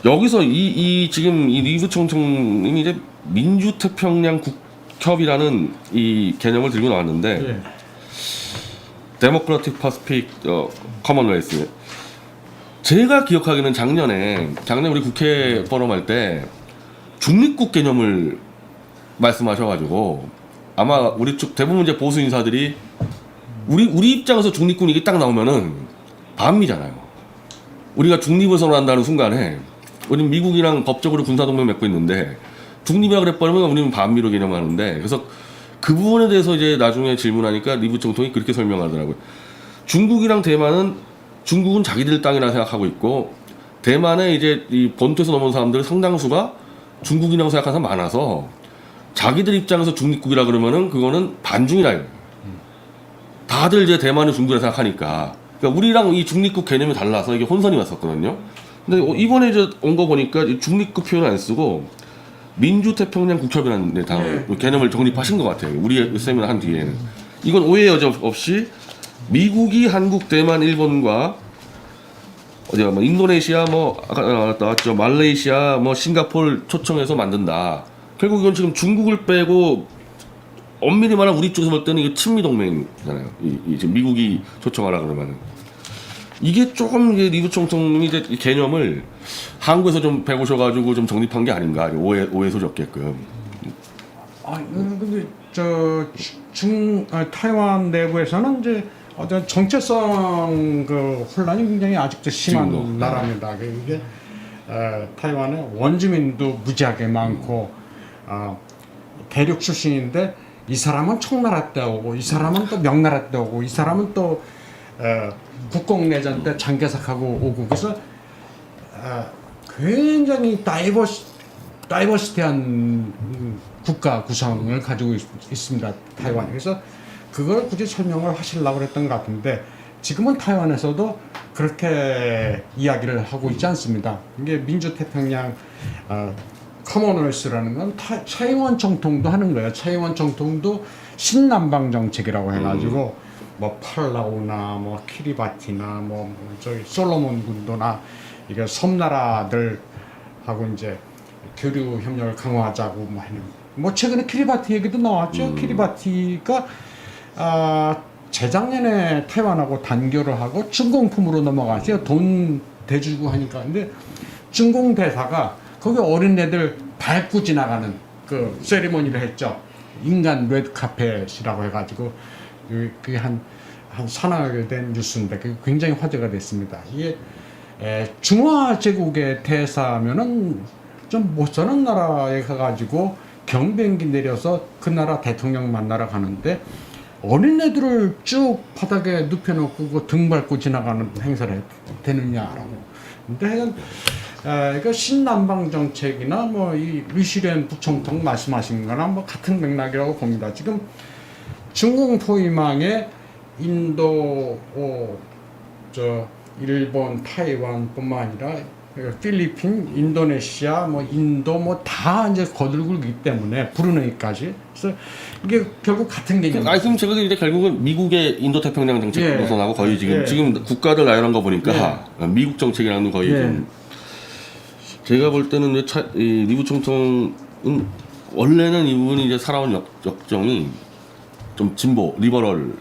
Speaker 5: 여기서 지금 이 리브 총총님이 이제 민주태평양 국협이라는 이 개념을 들고 나왔는데, 데모크라틱 퍼시픽 커먼웰스. 제가 기억하기는 작년에 우리 국회 포럼 할 때 중립국 개념을 말씀하셔가지고 아마 우리 쪽 대부분 이제 보수 인사들이 우리 입장에서 중립군 이게 딱 나오면은 반미잖아요. 우리가 중립을 선언한다는 순간에 우리는 미국이랑 법적으로 군사동맹 맺고 있는데 중립이라 그래버리면 우리는 반미로 개념하는데 그래서 그 부분에 대해서 이제 나중에 질문하니까 리부 총통이 그렇게 설명하더라고요. 중국이랑 대만은 중국은 자기들 땅이라 생각하고 있고 대만에 이제 이 본토에서 넘어온 사람들 상당수가 중국이라고 생각하는 사람 많아서 자기들 입장에서 중립국이라 그러면은 그거는 반중이라 다들 이제 대만은 중국이라 생각하니까 그러니까 우리랑 이 중립국 개념이 달라서 이게 혼선이 왔었거든요. 근데 이번에 이제 온 거 보니까 이 중립국 표현을 안 쓰고 민주태평양 국협이라는 개념을 정립하신 것 같아요. 우리 세미나 한 뒤에는 이건 오해 여지 없이 미국이 한국, 대만, 일본과 어디가 뭐 인도네시아 뭐 아까 나왔죠 말레이시아 뭐 싱가포르 초청해서 만든다. 결국 이건 지금 중국을 빼고 엄밀히 말하면 우리 쪽에서 볼 때는 이게 친미 동맹이잖아요. 이 지금 미국이 초청하라 그러면은 이게 조금 이게 리부 총통이 이제 이 개념을 한국에서 좀 배우셔가지고 좀 정립한 게 아닌가 오해 소지 없게끔.
Speaker 8: 근데 타이완 내부에서는 이제 어떤 정체성 그 혼란이 굉장히 아직도 심한 나라입니다. 이게 타이완에 원주민도 무지하게 많고 대륙 출신인데 이 사람은 청나라 때 오고 이 사람은 또 명나라 때 오고 이 사람은 또 국공내전 때 장개석하고 오고 그래서 굉장히 다이버시티한 국가 구성을 가지고 있습니다. 타이완이. 그래서 그걸 굳이 설명을 하시려고 그랬던 것 같은데 지금은 타이완에서도 그렇게 이야기를 하고 있지 않습니다. 이게 민주태평양 커먼웰스라는 건 차이원 정통도 하는 거예요. 차이원 정통도 신남방 정책이라고 해가지고 뭐 팔라우나 뭐 키리바티나 뭐 저기 솔로몬 군도나 이게 섬나라들하고 이제 교류 협력을 강화하자고 뭐 하는 뭐 최근에 키리바티 얘기도 나왔죠. 키리바티가 재작년에 타이완하고 단교를 하고 준공품으로 넘어갔어요. 돈 대주고 하니까. 근데 준공 대사가 거기 어린애들 밟고 지나가는 그 세리머니를 했죠. 인간 레드카펫이라고 해가지고 그게 한 산하게 된 뉴스인데 그게 굉장히 화제가 됐습니다. 이게 중화 제국의 대사면은 좀 못 사는 나라에 가가지고 경비행기 내려서 그 나라 대통령 만나러 가는데 어린애들을 쭉 바닥에 눕혀놓고 그 등 밟고 지나가는 행사를 되느냐라고. 근데 그러니까 신남방 정책이나 뭐 이 류시렌 부총통 말씀하신 거나 뭐 같은 맥락이라고 봅니다. 지금 중공포위망에 인도, 일본, 타이완뿐만 아니라 필리핀, 인도네시아, 뭐 인도 뭐 다 이제 거들고 있기 때문에 브루네이까지. 그래서 이게 결국 같은 개념.
Speaker 5: 그럼 제가 이제 결국은 미국의 인도 태평양 정책 노선하고 거의 지금 국가들 나열한 거 보니까 미국 정책이랑은 거의 좀 제가 볼 때는 이 리부 총통은 원래는 이분이 이제 살아온 역정이 좀 진보, 리버럴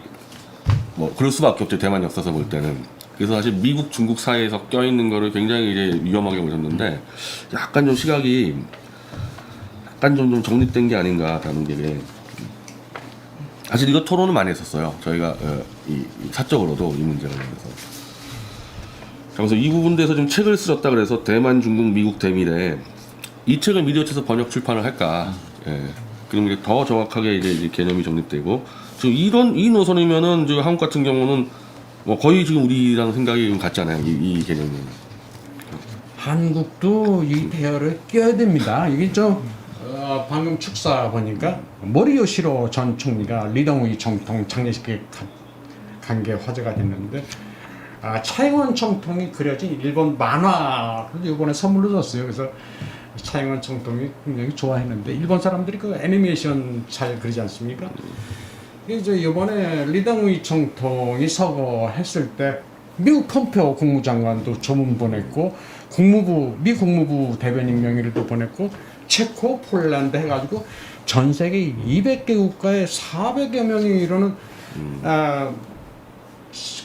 Speaker 5: 뭐 그럴 수밖에 없죠. 대만 역사에서 볼 때는. 그래서 사실 미국, 중국 사이에서 껴있는 거를 굉장히 이제 위험하게 보셨는데 약간 좀 시각이 약간 좀 정립된 게 아닌가라는 게 사실 이거 토론을 많이 했었어요. 저희가 이 사적으로도 이 문제에 관해서. 그래서 이 부분에서 좀 책을 쓰셨다 그래서 대만, 중국, 미국 대미래 이 책을 미디어체에서 번역 출판을 할까? 그럼 이제 더 정확하게 이제 개념이 정립되고 지금 이 노선이면은 지금 한국 같은 경우는 뭐 거의 지금 우리랑 생각이 같잖아요. 이 개념이.
Speaker 8: 한국도 이 대열에 껴야 됩니다. 이게 방금 축사 보니까 모리요시로 전 총리가 리덩우이 총통 장례식에 간 게 화제가 됐는데 차이원 총통이 그려진 일본 만화를 이번에 선물로 줬어요. 그래서 차이원 총통이 굉장히 좋아했는데 일본 사람들이 그 애니메이션 잘 그리지 않습니까? 이제 이번에 리덩우이 총통이 서거했을 때 미국 폼페오 국무장관도 조문 보냈고 미 국무부 대변인 명의로도 보냈고 체코, 폴란드 해가지고 전 세계 200개 국가에 400여 명이 이르는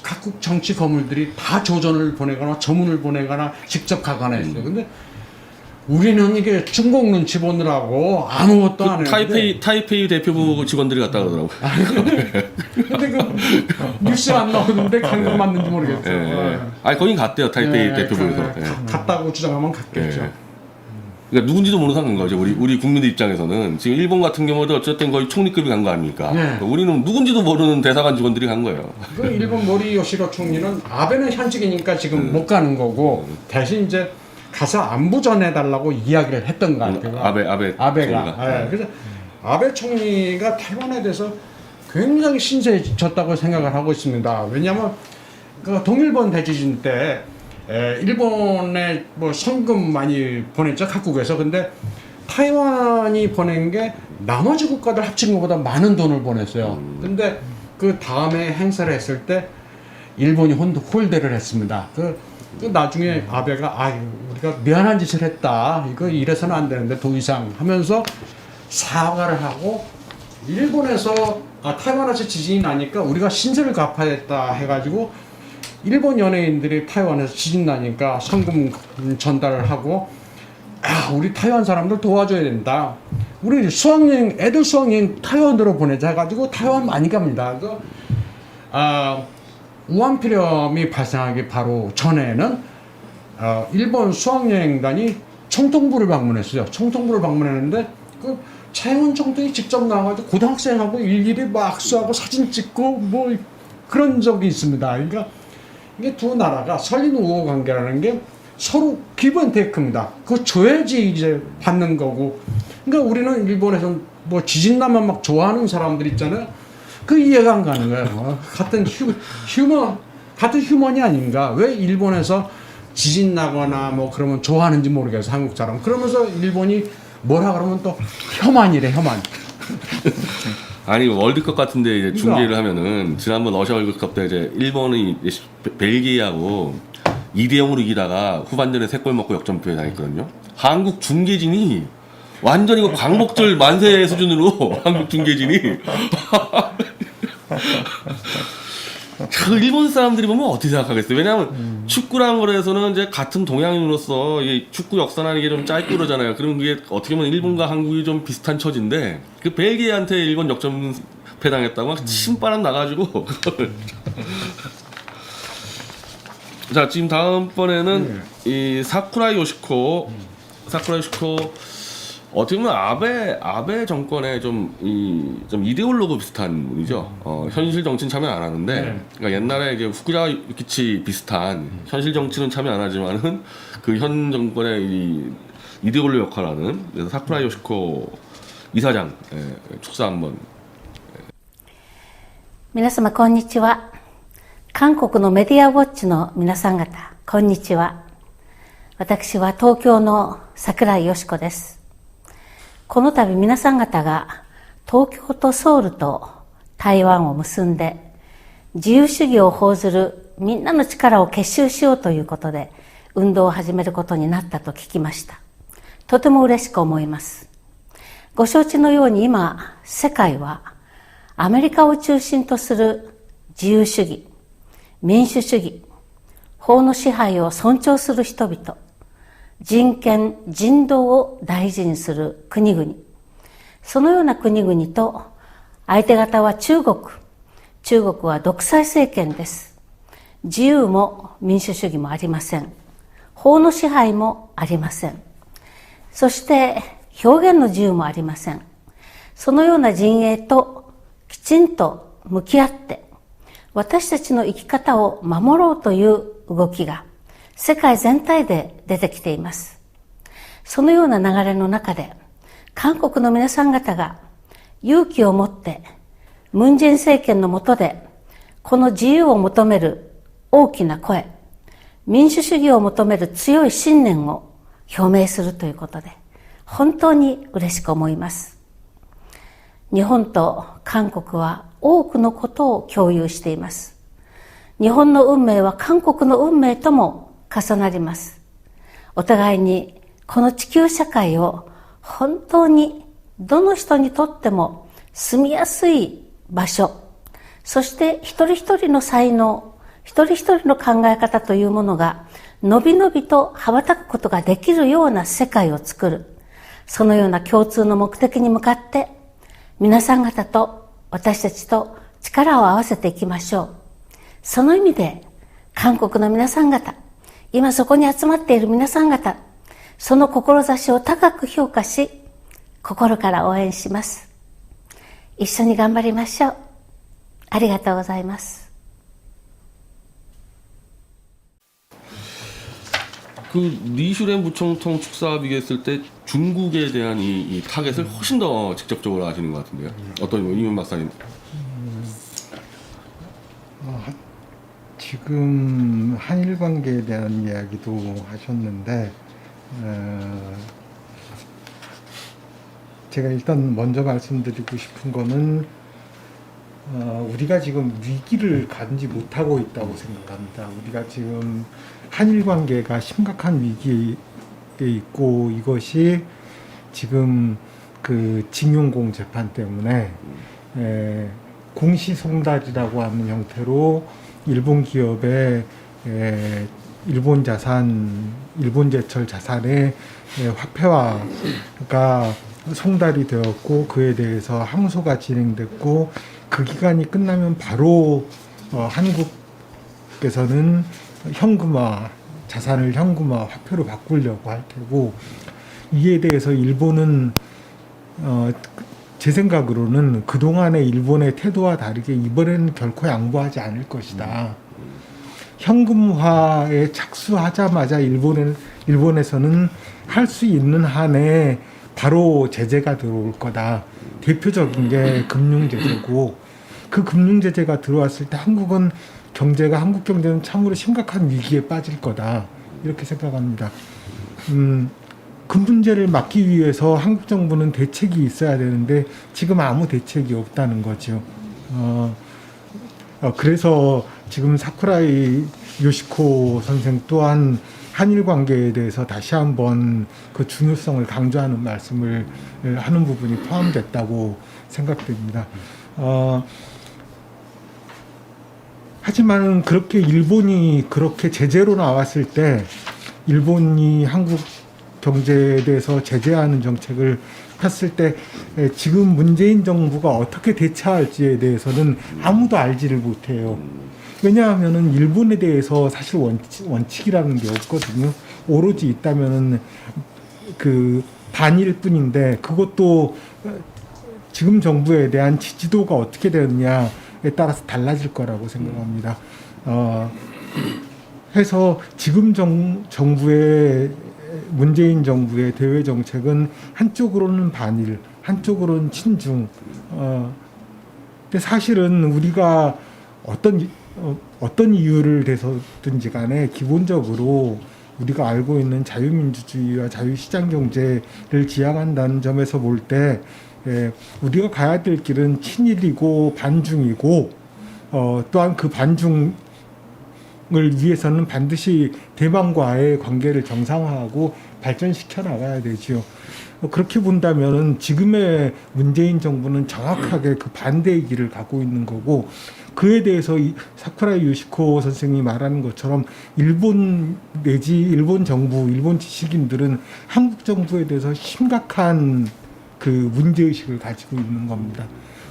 Speaker 8: 각국 정치 거물들이 다 조전을 보내거나 조문을 보내거나 직접 가거나 했어요. 근데 우리는 이게 중국 눈치 보느라고 아무것도 안 했는데
Speaker 5: 타이페이 대표부 직원들이 갔다 그러더라고요.
Speaker 8: 근데 그 뉴스에 안 나오는데 간 거 맞는지 모르겠어요.
Speaker 5: 예. 아니 거긴 갔대요. 타이페이
Speaker 8: 네,
Speaker 5: 대표부에서. 예.
Speaker 8: 갔다고 주장하면 갔겠죠.
Speaker 5: 예. 그러니까 누군지도 모르는 상인 거죠. 우리 국민들 입장에서는 지금 일본 같은 경우도 어쨌든 거의 총리급이 간 거 아닙니까?
Speaker 8: 네.
Speaker 5: 우리는 누군지도 모르는 대사관 직원들이 간 거예요.
Speaker 8: 그 일본 모리요시로 총리는 아베는 현직이니까 지금 못 가는 거고 대신 이제 가서 안부 전해달라고 이야기를 했던 것 같아요.
Speaker 5: 아베가.
Speaker 8: 총리가. 예, 그래서 아베 총리가台湾에 대해서 굉장히 신세졌다고 생각을 하고 있습니다. 왜냐하면 그 동일본 대지진 때 일본에 뭐 성금 많이 보냈죠, 각국에서. 근데 타이완이 보낸 게 나머지 국가들 합친 것보다 많은 돈을 보냈어요. 근데 그 다음에 행사를 했을 때 일본이 홀대를 했습니다. 그 나중에 아베가 우리가 미안한 짓을 했다. 이거 이래서는 안 되는데 더 이상 하면서 사과를 하고 일본에서 타이완에서 지진이 나니까 우리가 신세를 갚아야겠다 해가지고 일본 연예인들이 타이완에서 지진 나니까 성금 전달을 하고 우리 타이완 사람들 도와줘야 된다. 우리 애들 수학여행 타이완으로 보내자 해가지고 타이완 많이 갑니다. 우한필염이 발생하기 바로 전에는 일본 수학여행단이 청통부를 방문했어요. 청통부를 방문했는데 그 차영원 총독이 직접 나와가지고 고등학생하고 일일이 막 악수하고 사진 찍고 뭐 그런 적이 있습니다. 그러니까 이게 두 나라가 설린 우호 관계라는 게 서로 기브앤테이크입니다. 그거 줘야지 이제 받는 거고. 그러니까 우리는 일본에서 뭐 지진 나면 막 좋아하는 사람들 있잖아요. 그 이해가 안 가는 거예요. 같은 휴먼이 아닌가? 왜 일본에서 지진 나거나 뭐 그러면 좋아하는지 모르겠어, 한국 사람. 그러면서 일본이 뭐라 그러면 또 혐한이래, 혐한.
Speaker 5: 아니 월드컵 같은데 이제 중계를 하면은 지난번 러시아 월드컵 때 이제 일본이 벨기에하고 2대0으로 이기다가 후반전에 3골 먹고 역전패 당했거든요. 한국 중계진이 완전히 이거 광복절 만세 수준으로 한국 중계진이 그 일본 사람들이 보면 어떻게 생각하겠어요? 왜냐하면 축구라는 거에서는 이제 같은 동양인으로서 이 축구 역사라는 게 좀 짧고 그러잖아요. 그럼 그게 어떻게 보면 일본과 한국이 좀 비슷한 처지인데 그 벨기에한테 일본 역전패 당했다고 막 침바람 나가지고 자 지금 다음번에는 이 사쿠라이 요시코 어떻게 보면 아베 정권의 좀 이데올로그 비슷한 분이죠. 현실 정치는 참여 안 하는데, 그러니까 옛날에 이제 후쿠야마 유키치 비슷한 현실 정치는 참여 안 하지만은 그 현 정권의 이 이데올로 역할하는 그래서 사쿠라 요시코 이사장 축사 한번.
Speaker 3: 皆様こんにちは。韓国のメディアウォッチの皆さん方、こんにちは。私は東京の桜井よし子です。この度皆さん方が東京とソウルと台湾を結んで自由主義を報ずるみんなの力を結集しようということで運動を始めることになったと聞きました。とても嬉しく思います。ご承知のように今世界はアメリカを中心とする自由主義、民主主義、法の支配を尊重する人々、人権、人道を大事にする国々。そのような国々と、相手方は中国。中国は独裁政権です。自由も民主主義もありません。法の支配もありません。そして表現の自由もありません。そのような陣営ときちんと向き合って、私たちの生き方を守ろうという動きが、世界全体で出てきています。そのような流れの中で、韓国の皆さん方が勇気を持って、ムン・ジェイン政権の下で、この自由を求める大きな声、民主主義を求める強い信念を表明するということで、本当に嬉しく思います。日本と韓国は多くのことを共有しています。日本の運命は韓国の運命とも重なります。お互いにこの地球社会を本当にどの人にとっても住みやすい場所、そして一人一人の才能、一人一人の考え方というものが、のびのびと羽ばたくことができるような世界を作る。そのような共通の目的に向かって、皆さん方と私たちと力を合わせていきましょう。その意味で、韓国の皆さん方、今そこに集まっている皆さん方、その志を高く評価し、心から応援します。一緒に頑張りましょう。ありがとうございます。
Speaker 5: 그 리슈렌 부총통 축사합의회 했을 때 중국에 대한 이 타겟을 훨씬 더 직접적으로 하시는 것 같은데요. 어떤 이면 박사님?
Speaker 9: 지금 한일 관계에 대한 이야기도 하셨는데 제가 일단 먼저 말씀드리고 싶은 거는 우리가 지금 위기를 가지 못하고 있다고 생각합니다. 우리가 지금 한일 관계가 심각한 위기에 있고 이것이 지금 그 징용공 재판 때문에 공시송달이라고 하는 형태로 일본 기업의 일본 자산, 일본 제철 자산의 화폐화가 송달이 되었고 그에 대해서 항소가 진행됐고 그 기간이 끝나면 바로 한국에서는 현금화, 자산을 현금화, 화폐로 바꾸려고 할 테고 이에 대해서 일본은 제 생각으로는 그동안의 일본의 태도와 다르게 이번에는 결코 양보하지 않을 것이다. 현금화에 착수하자마자 일본에서는 할 수 있는 한에 바로 제재가 들어올 거다. 대표적인 게 금융제재고 그 금융제재가 들어왔을 때 한국 경제는 참으로 심각한 위기에 빠질 거다. 이렇게 생각합니다. 그 문제를 막기 위해서 한국 정부는 대책이 있어야 되는데 지금 아무 대책이 없다는 거죠. 그래서 지금 사쿠라이 요시코 선생 또한 한일 관계에 대해서 다시 한번 그 중요성을 강조하는 말씀을 하는 부분이 포함됐다고 생각됩니다. 하지만 그렇게 일본이 그렇게 제재로 나왔을 때 일본이 한국 경제에 대해서 제재하는 정책을 폈을 때 지금 문재인 정부가 어떻게 대처할지에 대해서는 아무도 알지를 못해요. 왜냐하면은 일본에 대해서 사실 원칙이라는 게 없거든요. 오로지 있다면은 그 반일 뿐인데 그것도 지금 정부에 대한 지지도가 어떻게 되느냐에 따라서 달라질 거라고 생각합니다. 해서 지금 정부의 문재인 정부의 대외 정책은 한쪽으로는 반일, 한쪽으로는 친중. 근데 사실은 우리가 어떤 이유를 대서든지 간에 기본적으로 우리가 알고 있는 자유민주주의와 자유시장 경제를 지향한다는 점에서 볼 때 우리가 가야 될 길은 친일이고 반중이고 또한 그 반중을 위해서는 반드시 대만과의 관계를 정상화하고 발전시켜 나가야 되죠. 그렇게 본다면은 지금의 문재인 정부는 정확하게 그 반대의 길을 가고 있는 거고 그에 대해서 사쿠라이 요시코 선생님이 말하는 것처럼 일본 내지 일본 정부, 일본 지식인들은 한국 정부에 대해서 심각한 그 문제의식을 가지고 있는 겁니다.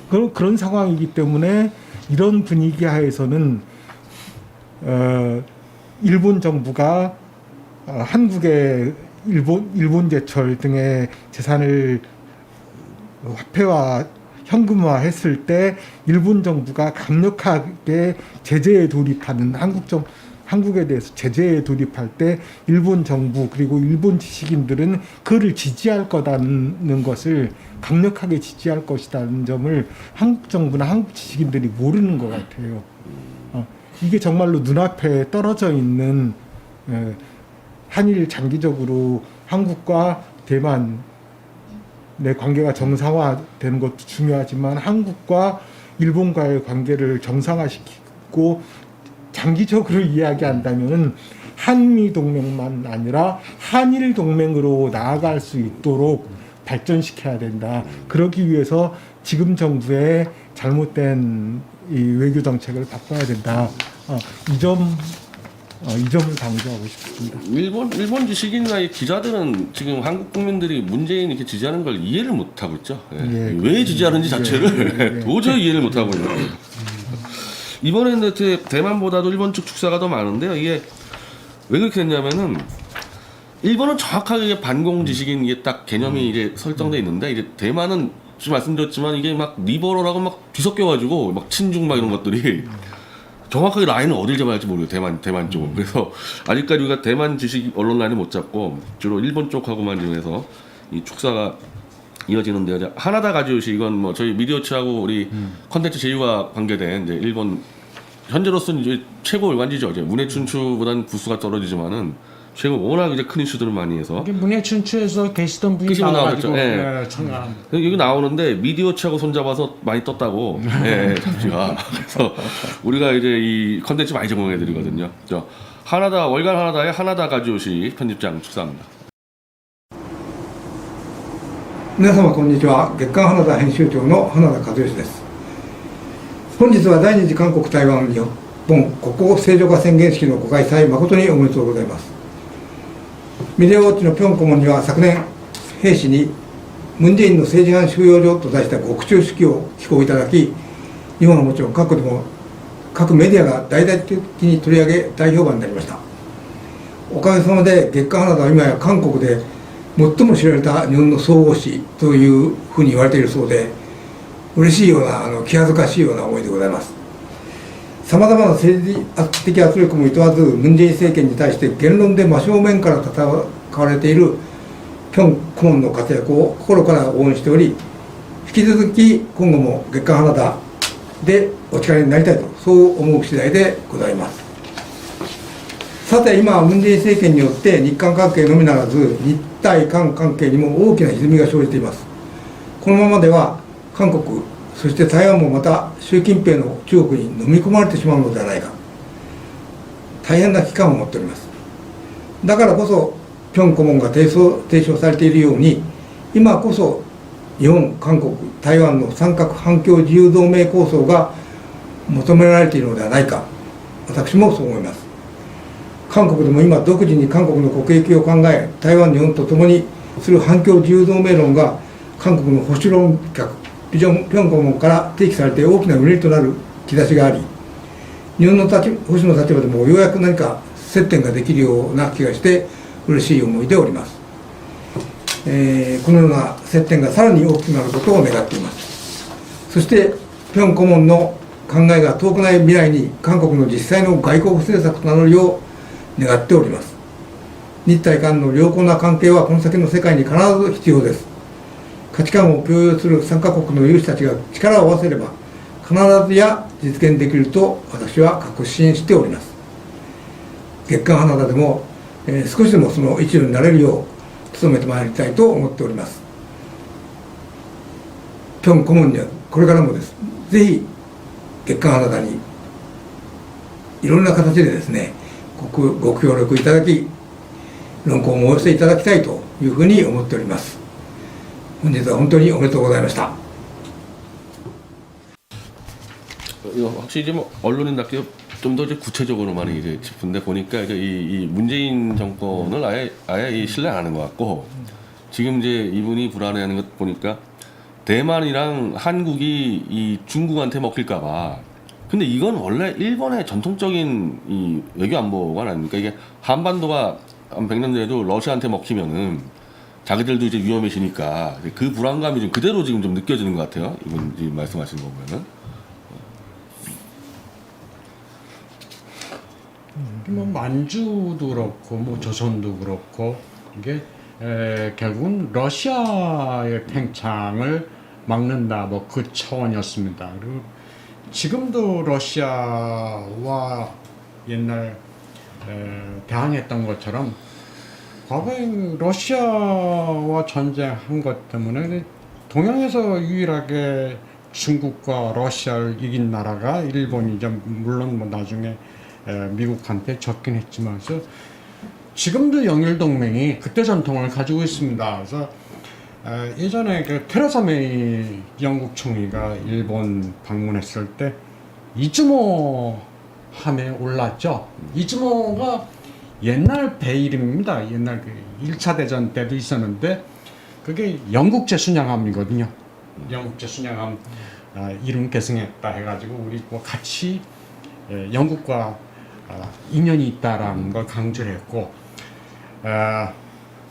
Speaker 9: 그런 상황이기 때문에 이런 분위기 하에서는 일본 정부가 한국의 일본 제철 등의 재산을 화폐화, 현금화 했을 때 일본 정부가 강력하게 제재에 돌입하는 한국에 대해서 제재에 돌입할 때 일본 정부 그리고 일본 지식인들은 그를 지지할 거라는 것을 강력하게 지지할 것이라는 점을 한국 정부나 한국 지식인들이 모르는 것 같아요. 이게 정말로 눈앞에 떨어져 있는 한일 장기적으로 한국과 대만 내 관계가 정상화되는 것도 중요하지만 한국과 일본과의 관계를 정상화시키고 장기적으로 이야기한다면은 한미 동맹만 아니라 한일 동맹으로 나아갈 수 있도록 발전시켜야 된다. 그러기 위해서 지금 정부의 잘못된 이 외교 정책을 바꿔야 된다. 이 점을 강조하고 싶습니다.
Speaker 5: 일본 지식인이나 이 기자들은 지금 한국 국민들이 문재인 이렇게 지지하는 걸 이해를 못 하고 있죠. 예.
Speaker 9: 예,
Speaker 5: 왜 지지하는지 자체를
Speaker 9: 예.
Speaker 5: 도저히 이해를 못 하고 있는 겁니다. 이번에는 대만보다도 일본 측 축사가 더 많은데요. 이게 왜 그렇게 됐냐면은 일본은 정확하게 이게 반공 지식인 이게 딱 개념이 이제 설정돼 있는데 이제 대만은 지금 말씀드렸지만 이게 막 리버럴하고 막 뒤섞여가지고 막 친중 막 이런 것들이 정확하게 라인을 어딜 잡아야 할지 모르겠어요. 대만 쪽은. 그래서 아직까지 우리가 대만 지식 언론 라인을 못 잡고 주로 일본 쪽하고만 지금 해서 이 축사가 이어지는데요. 하나다 가지요시 이건 뭐 저희 미디어치하고 우리 컨텐츠 제휴와 관계된 이제 일본 현재로서는 이제 최고 일관지죠. 이제 문해춘추보다는 부수가 떨어지지만은 최근 워낙 이제 큰 이슈들을 많이 해서
Speaker 8: 문해춘추에서 계시던 분이
Speaker 5: 끄집어
Speaker 8: 나와가지고
Speaker 5: 나왔죠. 예.
Speaker 8: 참가합니다.
Speaker 5: 여기 나오는데 미디어치하고 손잡아서 많이 떴다고. 예, 잡지가. 그래서 우리가 이제 이 컨텐츠 많이 제공해 드리거든요. 저 하나다 월간 하나다의 하나다 가지오시 편집장 축사합니다.
Speaker 10: 皆様こんにちは。月刊花田編集長の花田和義です。本日は第二次韓国台湾日本国交正常化宣言式のご開催誠におめでとうございます。メディアウォッチのピョン顧問には昨年兵士にムン・ジェインの政治犯収容所と題した獄中手記を寄稿いただき、日本はもちろん各国でも各メディアが大々的に取り上げ大評判になりました。おかげさまで月刊花田は今や韓国で最も知られた日本の総合誌というふうに言われているそうで、嬉しいような気恥ずかしいような思いでございます。さまざまな政治的圧力もいとわず、ムン・ジェイン政権に対して言論で真正面から戦われているピョン顧問の活躍を心から応援しており、引き続き今後も月刊花田でお力になりたいと、そう思う次第でございます。さて、今ムン・ジェイン政権によって日韓関係のみならず日台韓関係にも大きな歪みが生じています。このままでは韓国、そして台湾もまた習近平の中国に飲み込まれてしまうのではないか、大変な危機感を持っております。だからこそピョン顧問が提唱されているように、今こそ日本、韓国、台湾の三角反共自由同盟構想が求められているのではないか、私もそう思います。韓国でも今独自に韓国の国益を考え、台湾、日本と共にする反共自由同盟論が韓国の保守論客ピョン顧問から提起されて大きなうねりとなる兆しがあり、日本の保守の立場でもようやく何か接点ができるような気がして嬉しい思いでおります。このような接点がさらに大きくなることを願っています。そしてピョン顧問の考えが遠くない未来に韓国の実際の外交政策となるよう願っております。日台韓の良好な関係はこの先の世界に必ず必要です。価値観を共有する3カ国の有志たちが力を合わせれば必ずや実現できると私は確信しております。月刊花田でも、少しでもその一助になれるよう努めてまいりたいと思っております。ピョン顧問にはこれからもです、ぜひ月刊花田にいろんな形でですね、ご協力いただき、論考をお寄せいただきたいというふうに思っております。本日は本当におめでとうございました。
Speaker 5: 이거 확실히 뭐 언론인답게 좀 더 이제 구체적으로 많이 이제 짚은데 보니까 이제 이 문재인 정권을 아예 이 신뢰 안 하는 것 같고, 지금 이제 이분이 불안해하는 것 보니까 대만이랑 한국이 이 중국한테 먹힐까봐. 근데 이건 원래 일본의 전통적인 이 외교 안보관 아닙니까? 이게 한반도가 한 100년 전에도 러시아한테 먹히면은 자기들도 이제 위험해지니까 그 불안감이 좀 그대로 지금 좀 느껴지는 것 같아요. 이분 지금 말씀하시는 거 보면은.
Speaker 8: 뭐 만주도 그렇고 뭐 조선도 그렇고 이게 결국은 러시아의 팽창을 막는다, 뭐 그 차원이었습니다. 그리고 지금도 러시아와 옛날 대항했던 것처럼 과거에 러시아와 전쟁한 것 때문에 동양에서 유일하게 중국과 러시아를 이긴 나라가 일본이죠. 물론 뭐 나중에 미국한테 졌긴 했지만, 그래서 지금도 영일 동맹이 그때 전통을 가지고 있습니다. 그래서 예전에 그 테레사 메이 영국 총리가 일본 방문했을 때 이즈모 함에 올랐죠. 이즈모가 옛날 배 이름입니다. 옛날 그 1차 대전 때도 있었는데 그게 영국제 순양함이거든요. 영국제 순양함 이름 계승했다 해가지고 우리 뭐 같이 영국과 인연이 있다라는 걸 강조를 했고,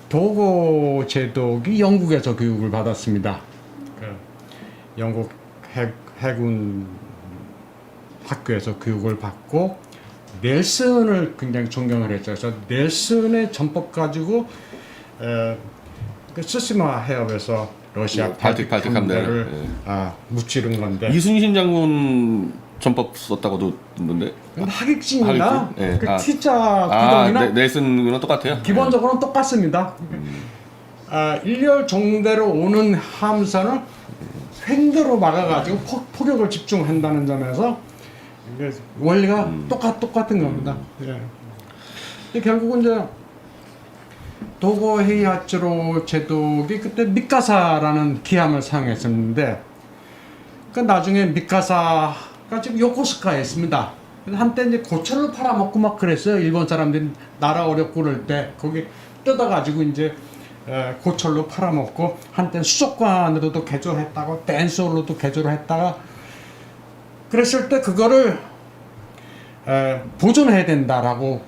Speaker 8: 도고 제독이 영국에서 교육을 받았습니다. 그 영국 해군 학교에서 교육을 받고 넬슨을 굉장히 존경을 했죠. 그래서 넬슨의 전법 가지고 그 스시마 해협에서 러시아 발틱 함대를 무찌른 건데,
Speaker 5: 이순신 장군 전법 썼다고도 듣는데.
Speaker 8: 하객진이나
Speaker 5: 네.
Speaker 8: 그 T자 구동이나
Speaker 5: 넬슨은 똑같아요.
Speaker 8: 기본적으로는 똑같습니다. 일렬 정대로 오는 함선을 횡도로 막아가지고 포격을 집중한다는 점에서 원리가 똑같은 겁니다. 예. 결국은 이제 도고 헤이하츠로 제독이 그때 미카사라는 기함을 사용했었는데, 그 나중에 미카사가 지금 요코스카에 있습니다. 한때 이제 고철로 팔아먹고 막 그랬어요. 일본 사람들이 나라 어렵고 그럴 때 거기 뜯어가지고 이제 고철로 팔아먹고, 한때 수족관으로도 개조했다고 댄스홀로도 개조를 했다가 그랬을 때 그거를 보존해야 된다라고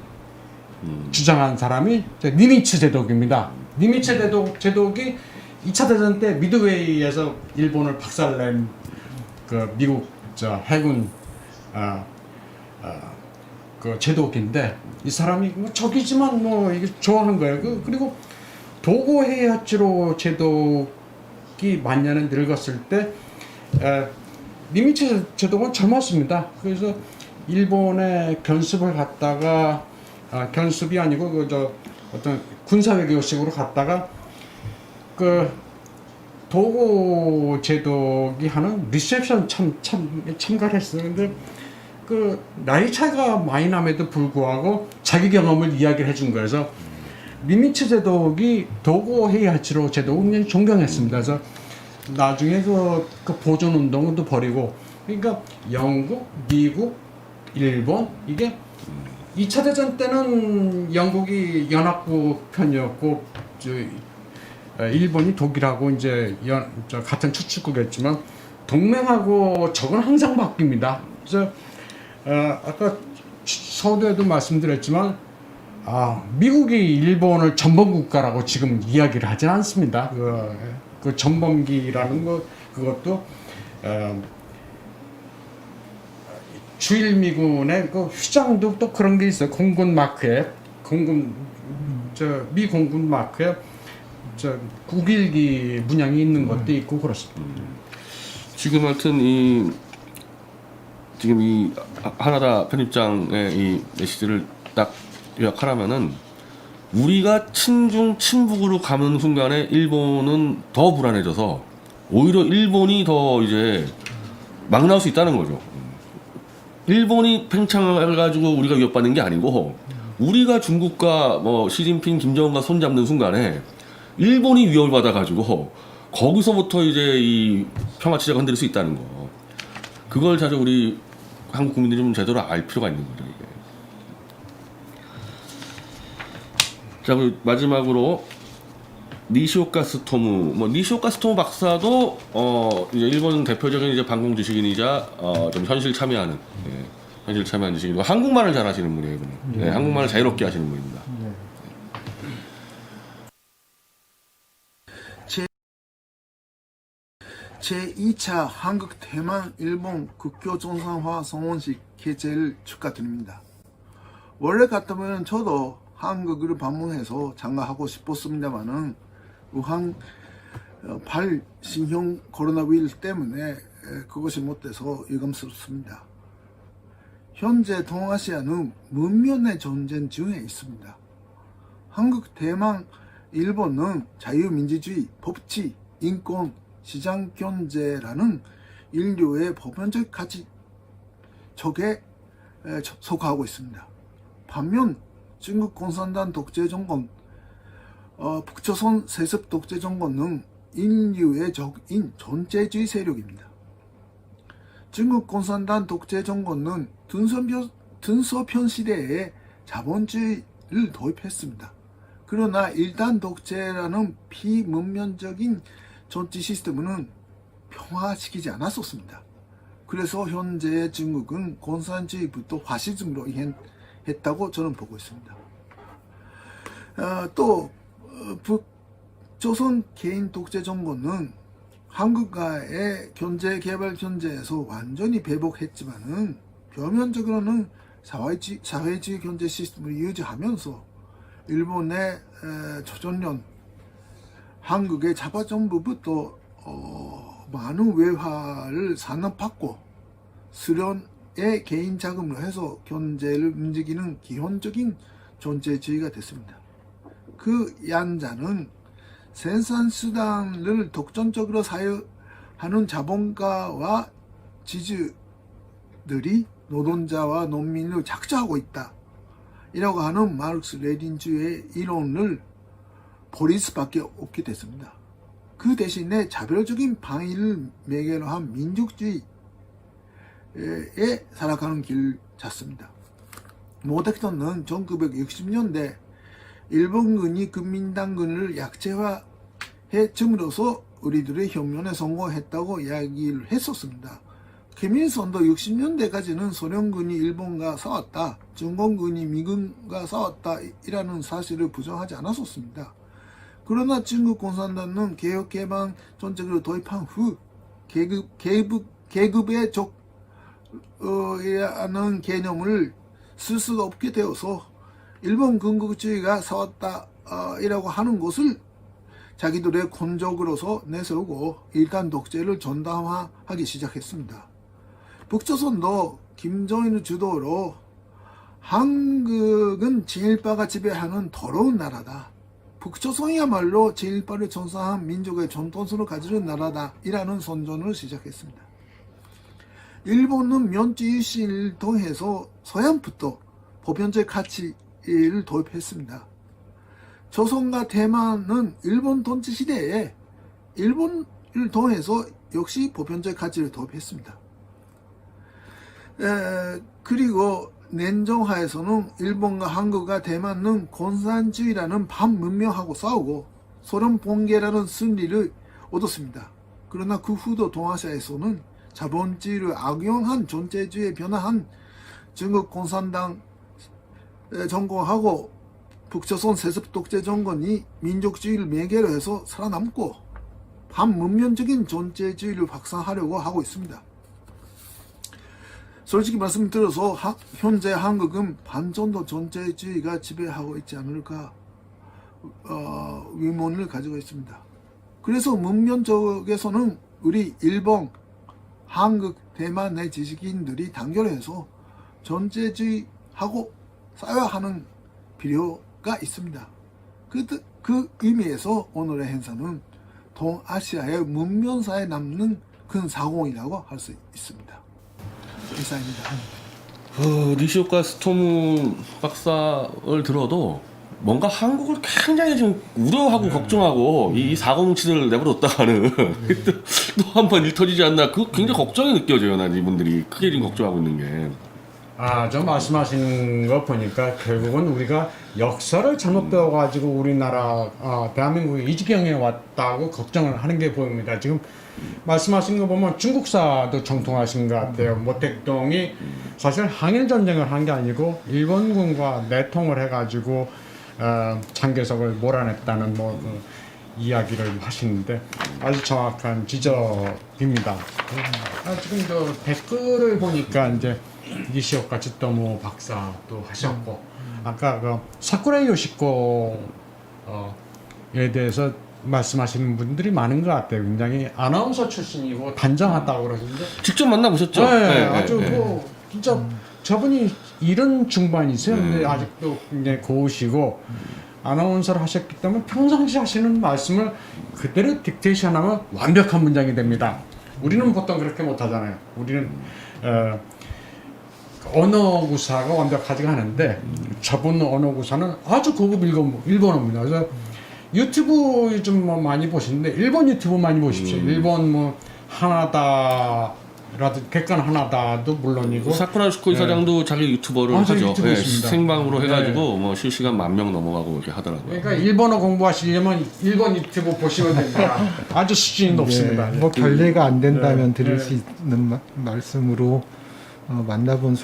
Speaker 8: 주장한 사람이 니미츠 제독입니다. 니미츠 제독이 2차 대전 때 미드웨이에서 일본을 박살낸 그 미국 해군 그 제독인데, 이 사람이 뭐 적이지만 뭐 이게 좋아하는 거예요. 그리고 도고 헤이하츠로 제독이 만년에 늙었을 때 니미츠 제독은 젊었습니다. 그래서 일본에 견습을 갔다가 견습이 아니고 어떤 군사외교식으로 갔다가 그 도고 제독이 하는 리셉션 참가를 했어요. 근데 그 나이 차이가 많이 남에도 불구하고 자기 경험을 이야기를 해준 거예요. 그래서 니미츠 제독이 도고 헤이하츠로 제독을 굉장히 존경했습니다. 그래서 나중에 그 보존 운동은 또 버리고, 그러니까 영국, 미국, 일본, 이게 2차 대전 때는 영국이 연합국 편이었고 일본이 독일하고 이제 같은 추축국이었지만 동맹하고 적은 항상 바뀝니다. 그래서 아까 서두에도 말씀드렸지만 미국이 일본을 전범국가라고 지금 이야기를 하진 않습니다. 그 전범기라는 거, 그것도 주일미군의 그 휘장도 또 그런 게 있어요. 공군 마크에 미 공군 마크에 국일기 문양이 있는 것도 있고 그렇습니다.
Speaker 5: 지금 하여튼 지금 이 하나다 편집장의 이 메시지를 딱 요약하라면은, 우리가 친중 친북으로 가는 순간에 일본은 더 불안해져서 오히려 일본이 더 이제 막 나올 수 있다는 거죠. 일본이 팽창을 가지고 우리가 위협받는 게 아니고, 우리가 중국과 뭐 시진핑, 김정은과 손잡는 순간에 일본이 위협을 받아가지고 거기서부터 이제 이 평화체제가 흔들릴 수 있다는 거. 그걸 사실 우리 한국 국민들이 좀 제대로 알 필요가 있는 거죠, 이게. 자, 그리고 마지막으로 니시오카 스토무. 니시오카 스토무 박사도 이제 일본 대표적인 이제 방공 지식인이자 좀 현실 참여하는 지식이고, 한국말을 잘하시는 분이에요, 이분은. 네, 한국말을 자유롭게 하시는 분입니다.
Speaker 11: 제2차 한국 대만 일본 국교 정상화 성원식 개최를 축하드립니다. 원래 같으면 저도 한국을 방문해서 참가하고 싶었습니다만은 우한 발신형 코로나 바이러스 때문에 그것이 못돼서 유감스럽습니다. 현재 동아시아는 문명의 전쟁 중에 있습니다. 한국, 대만, 일본은 자유민주주의, 법치, 인권, 시장 경제라는 인류의 보편적 가치 적에 속하고 있습니다. 반면 중국 공산당 독재 정권, 북조선 세습 독재 정권은 인류의 적인 존재주의 세력입니다. 중국 공산당 독재 정권은 등소편 시대에 자본주의를 도입했습니다. 그러나 일단 독재라는 비문면적인 정치 시스템은 평화시키지 않았었습니다. 그래서 현재 중국은 공산주의부터 파시즘으로 이행했다고 저는 보고 있습니다. 또 북조선 개인 독재 정권은 한국과의 경제 개발 경제에서 완전히 배복했지만은 표면적으로는 사회주의 경제 시스템을 유지하면서 일본의 조선년 한국의 자파정부부터 많은 외화를 산업받고 수련의 개인 자금으로 해서 경제를 움직이는 기본적인 존재주의가 됐습니다. 그 양자는 생산수단을 독점적으로 사유하는 자본가와 지주들이 노동자와 농민을 착취하고 있다. 이라고 하는 마르크스 레닌주의 이론을 버릴 수밖에 없게 됐습니다. 그 대신에 차별적인 방위를 매개로 한 민족주의에 살아가는 길을 찾습니다. 모택선은 1960년대 일본군이 국민당군을 약체화해 줌으로써 우리들의 혁명에 성공했다고 이야기를 했었습니다. 김일성도 60년대까지는 소련군이 일본과 싸웠다, 중공군이 미군과 싸웠다 이라는 사실을 부정하지 않았었습니다. 그러나 중국 공산당은 개혁개방 정책을 도입한 후 계급의 적이라는 개념을 쓸 수가 없게 되어서 일본 군국주의가 싸웠다 이라고 하는 것을 자기들의 권적으로서 내세우고 일단 독재를 전담화하기 시작했습니다. 북조선도 김정일 주도로 한국은 진일파가 지배하는 더러운 나라다. 북조선이야말로 진일파를 전사한 민족의 전통성을 가지는 나라다. 이라는 선전을 시작했습니다. 일본은 면지유신을 통해서 서양부터 보편적 가치를 도입했습니다. 조선과 대만은 일본 통치 시대에 일본을 통해서 역시 보편적 가치를 도입했습니다. 그리고 냉정하에서는 일본과 한국과 대만은 공산주의라는 반문명하고 싸우고 소련 봉계라는 승리를 얻었습니다. 그러나 그 후도 동아시아에서는 자본주의를 악용한 존재주의에 변화한 중국 공산당 정권하고 북조선 세습 독재 정권이 민족주의를 매개로 해서 살아남고 반문명적인 존재주의를 확산하려고 하고 있습니다. 솔직히 말씀드려서 현재 한국은 반정도 존재주의가 지배하고 있지 않을까 의문을 가지고 있습니다. 그래서 문명 쪽에서는 우리 일본, 한국, 대만의 지식인들이 단결해서 존재주의하고 싸워야 하는 필요가 있습니다. 그 의미에서 오늘의 행사는 동아시아의 문명사에 남는 큰 사공이라고 할 수 있습니다. 이상입니다.
Speaker 5: 니시오카 스토무 박사를 들어도 뭔가 한국을 굉장히 좀 우려하고 걱정하고 이 사고뭉치들을 내버렸다가는 또 한 번 일 터지지 않나 그 굉장히 걱정이 느껴져요. 난 이분들이 크게 좀 걱정하고 있는 게.
Speaker 8: 저 말씀하시는 거 보니까 결국은 우리가 역사를 잘못 배워가지고 우리나라 대한민국이 이 지경에 왔다고 걱정을 하는 게 보입니다. 지금 말씀하신 거 보면 중국사도 정통하신 것 같아요. 모택동이 사실 항일 전쟁을 한 게 아니고 일본군과 내통을 해가지고 장개석을 몰아냈다는 그 이야기를 하시는데 아주 정확한 지적입니다. 지금 저 댓글을 보니까 이제 니시오카 츠토무 박사도 하셨고 아까 그 사쿠라 요시코에 대해서 말씀하시는 분들이 많은 것 같아요. 굉장히 아나운서 출신이고 단정하다고 그러시는데
Speaker 5: 직접 만나보셨죠?
Speaker 8: 네, 아주 뭐 진짜 저분이 이런 중반이세요. 근데 아직도 굉장히 고우시고 아나운서를 하셨기 때문에 평상시 하시는 말씀을 그대로 딕테이션하면 완벽한 문장이 됩니다. 우리는 보통 그렇게 못하잖아요. 우리는 언어구사가 완벽하지가 않은데 저분 언어구사는 아주 고급 일본어입니다. 그래서 유튜브 좀 많이 보시는데 일본 유튜브 많이 보십시오. 일본 뭐 하나다 라든지 객관 하나다도 물론이고
Speaker 5: 사쿠라 요시코 이사장도 자기 유튜버를 하죠.
Speaker 8: 유튜브 있습니다.
Speaker 5: 생방으로 해가지고
Speaker 8: 네.
Speaker 5: 뭐 실시간 10,000명 넘어가고 이렇게 하더라고요.
Speaker 8: 그러니까 일본어 공부하시려면 일본 유튜브 보시면 됩니다. 아주 수준이 높습니다.
Speaker 9: 뭐 결례가 안 된다면 드릴 수 있는 말씀으로 만나본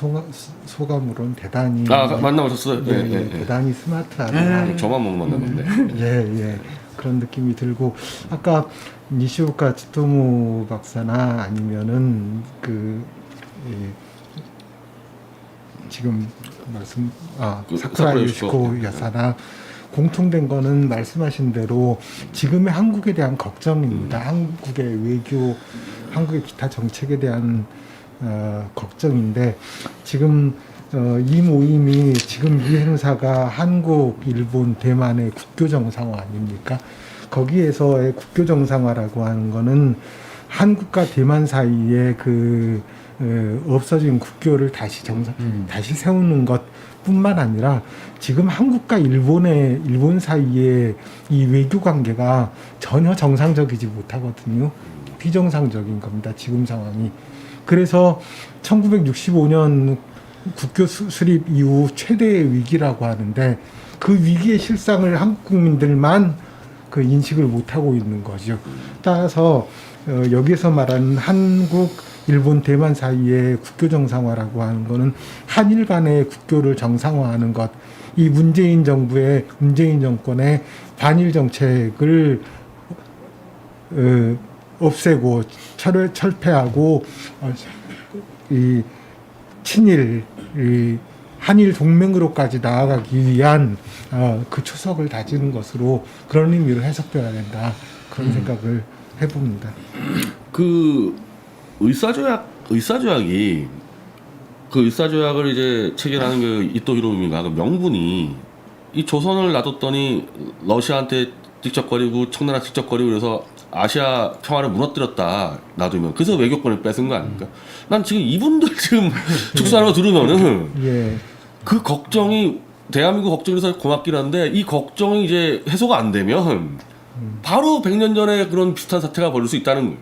Speaker 9: 소감으로는 대단히
Speaker 5: 만나보셨어요?
Speaker 9: 대단히 스마트하다.
Speaker 5: 저만 못 만났는데.
Speaker 9: 예. 그런 느낌이 들고 아까 니시오카 치토모 박사나 아니면은 지금 사쿠라 요시코 여사나 공통된 거는 말씀하신 대로 지금의 한국에 대한 걱정입니다. 한국의 외교, 한국의 기타 정책에 대한 걱정인데 지금 이 모임이 지금 이 행사가 한국, 일본, 대만의 국교 정상화 아닙니까? 거기에서의 국교 정상화라고 하는 거는 한국과 대만 사이에 없어진 국교를 다시 다시 세우는 것뿐만 아니라 지금 한국과 일본 사이에 이 외교 관계가 전혀 정상적이지 못하거든요. 비정상적인 겁니다. 지금 상황이. 그래서 1965년 국교 수립 이후 최대의 위기라고 하는데 그 위기의 실상을 한국 국민들만 인식을 못하고 있는 거죠. 따라서 여기서 말하는 한국, 일본, 대만 사이의 국교 정상화라고 하는 거는 한일 간의 국교를 정상화하는 것, 이 문재인 정권의 반일 정책을 없애고 철폐하고 이 친일, 이 한일 동맹으로까지 나아가기 위한 그 초석을 다지는 것으로 그런 의미로 해석되어야 된다. 그런 생각을 해봅니다.
Speaker 5: 그 의사조약을 이제 체결하는 그 이토 히로부미가 그 명분이 이 조선을 놔뒀더니 러시아한테 찍적거리고 청나라 찍적거리고 그래서 아시아 평화를 무너뜨렸다 놔두면 그래서 외교권을 뺏은 거 아닙니까? 난 지금 이분들 지금 축소하는 거 들으면은 그 걱정이 대한민국 걱정에서 고맙긴 한데 이 걱정이 이제 해소가 안 되면 바로 100년 전에 그런 비슷한 사태가 벌어질 수 있다는 거예요.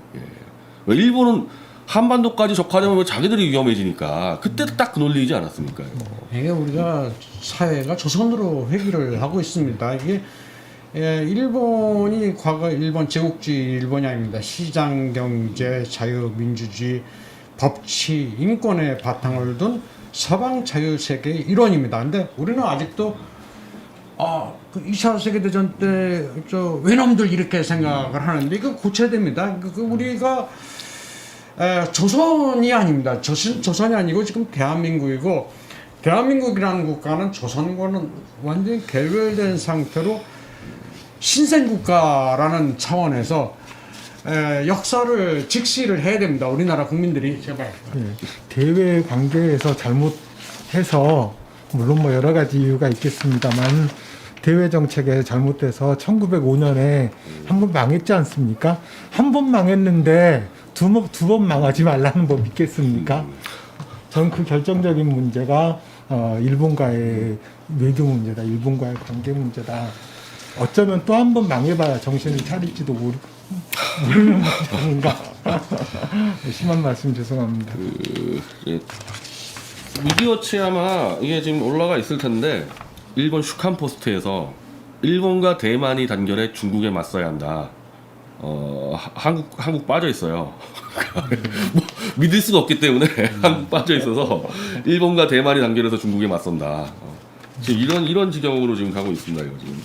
Speaker 5: 왜 일본은 한반도까지 적화되면 자기들이 위험해지니까 그때 딱 그 논리이지 않았습니까?
Speaker 8: 이게 우리가 사회가 조선으로 회귀를 하고 있습니다. 이게 일본이 과거 일본 제국주의 일본이 아닙니다. 시장 경제, 자유민주주의, 법치, 인권의 바탕을 둔 서방 자유세계의 일원입니다. 근데 우리는 아직도 그 2차 세계대전 때 외놈들 이렇게 생각을 하는데 이거 고쳐야 됩니다. 우리가 조선이 아닙니다. 조선이 아니고 지금 대한민국이고 대한민국이라는 국가는 조선과는 완전히 결별된 상태로 신생국가라는 차원에서 역사를 직시를 해야 됩니다. 우리나라 국민들이 제발.
Speaker 9: 대외 관계에서 잘못해서 물론 뭐 여러 가지 이유가 있겠습니다만 대외 정책에 잘못돼서 1905년에 한 번 망했지 않습니까? 한 번 망했는데 두 번 망하지 말라는 법 있겠습니까? 저는 그 결정적인 문제가 일본과의 외교 문제다, 일본과의 관계 문제다. 어쩌면 또 한 번 망해봐야 정신을 차릴지도 모르는 문제 아닌가. 심한 말씀 죄송합니다.
Speaker 5: 미디어치 아마 이게 지금 올라가 있을 텐데 일본 슈칸 포스트에서 일본과 대만이 단결해 중국에 맞서야 한다. 한국 빠져 있어요. 뭐, 믿을 수가 없기 때문에 한국 빠져 있어서 일본과 대만이 단결해서 중국에 맞선다. 지금 이런 지경으로 지금 가고 있습니다. 이거 지금.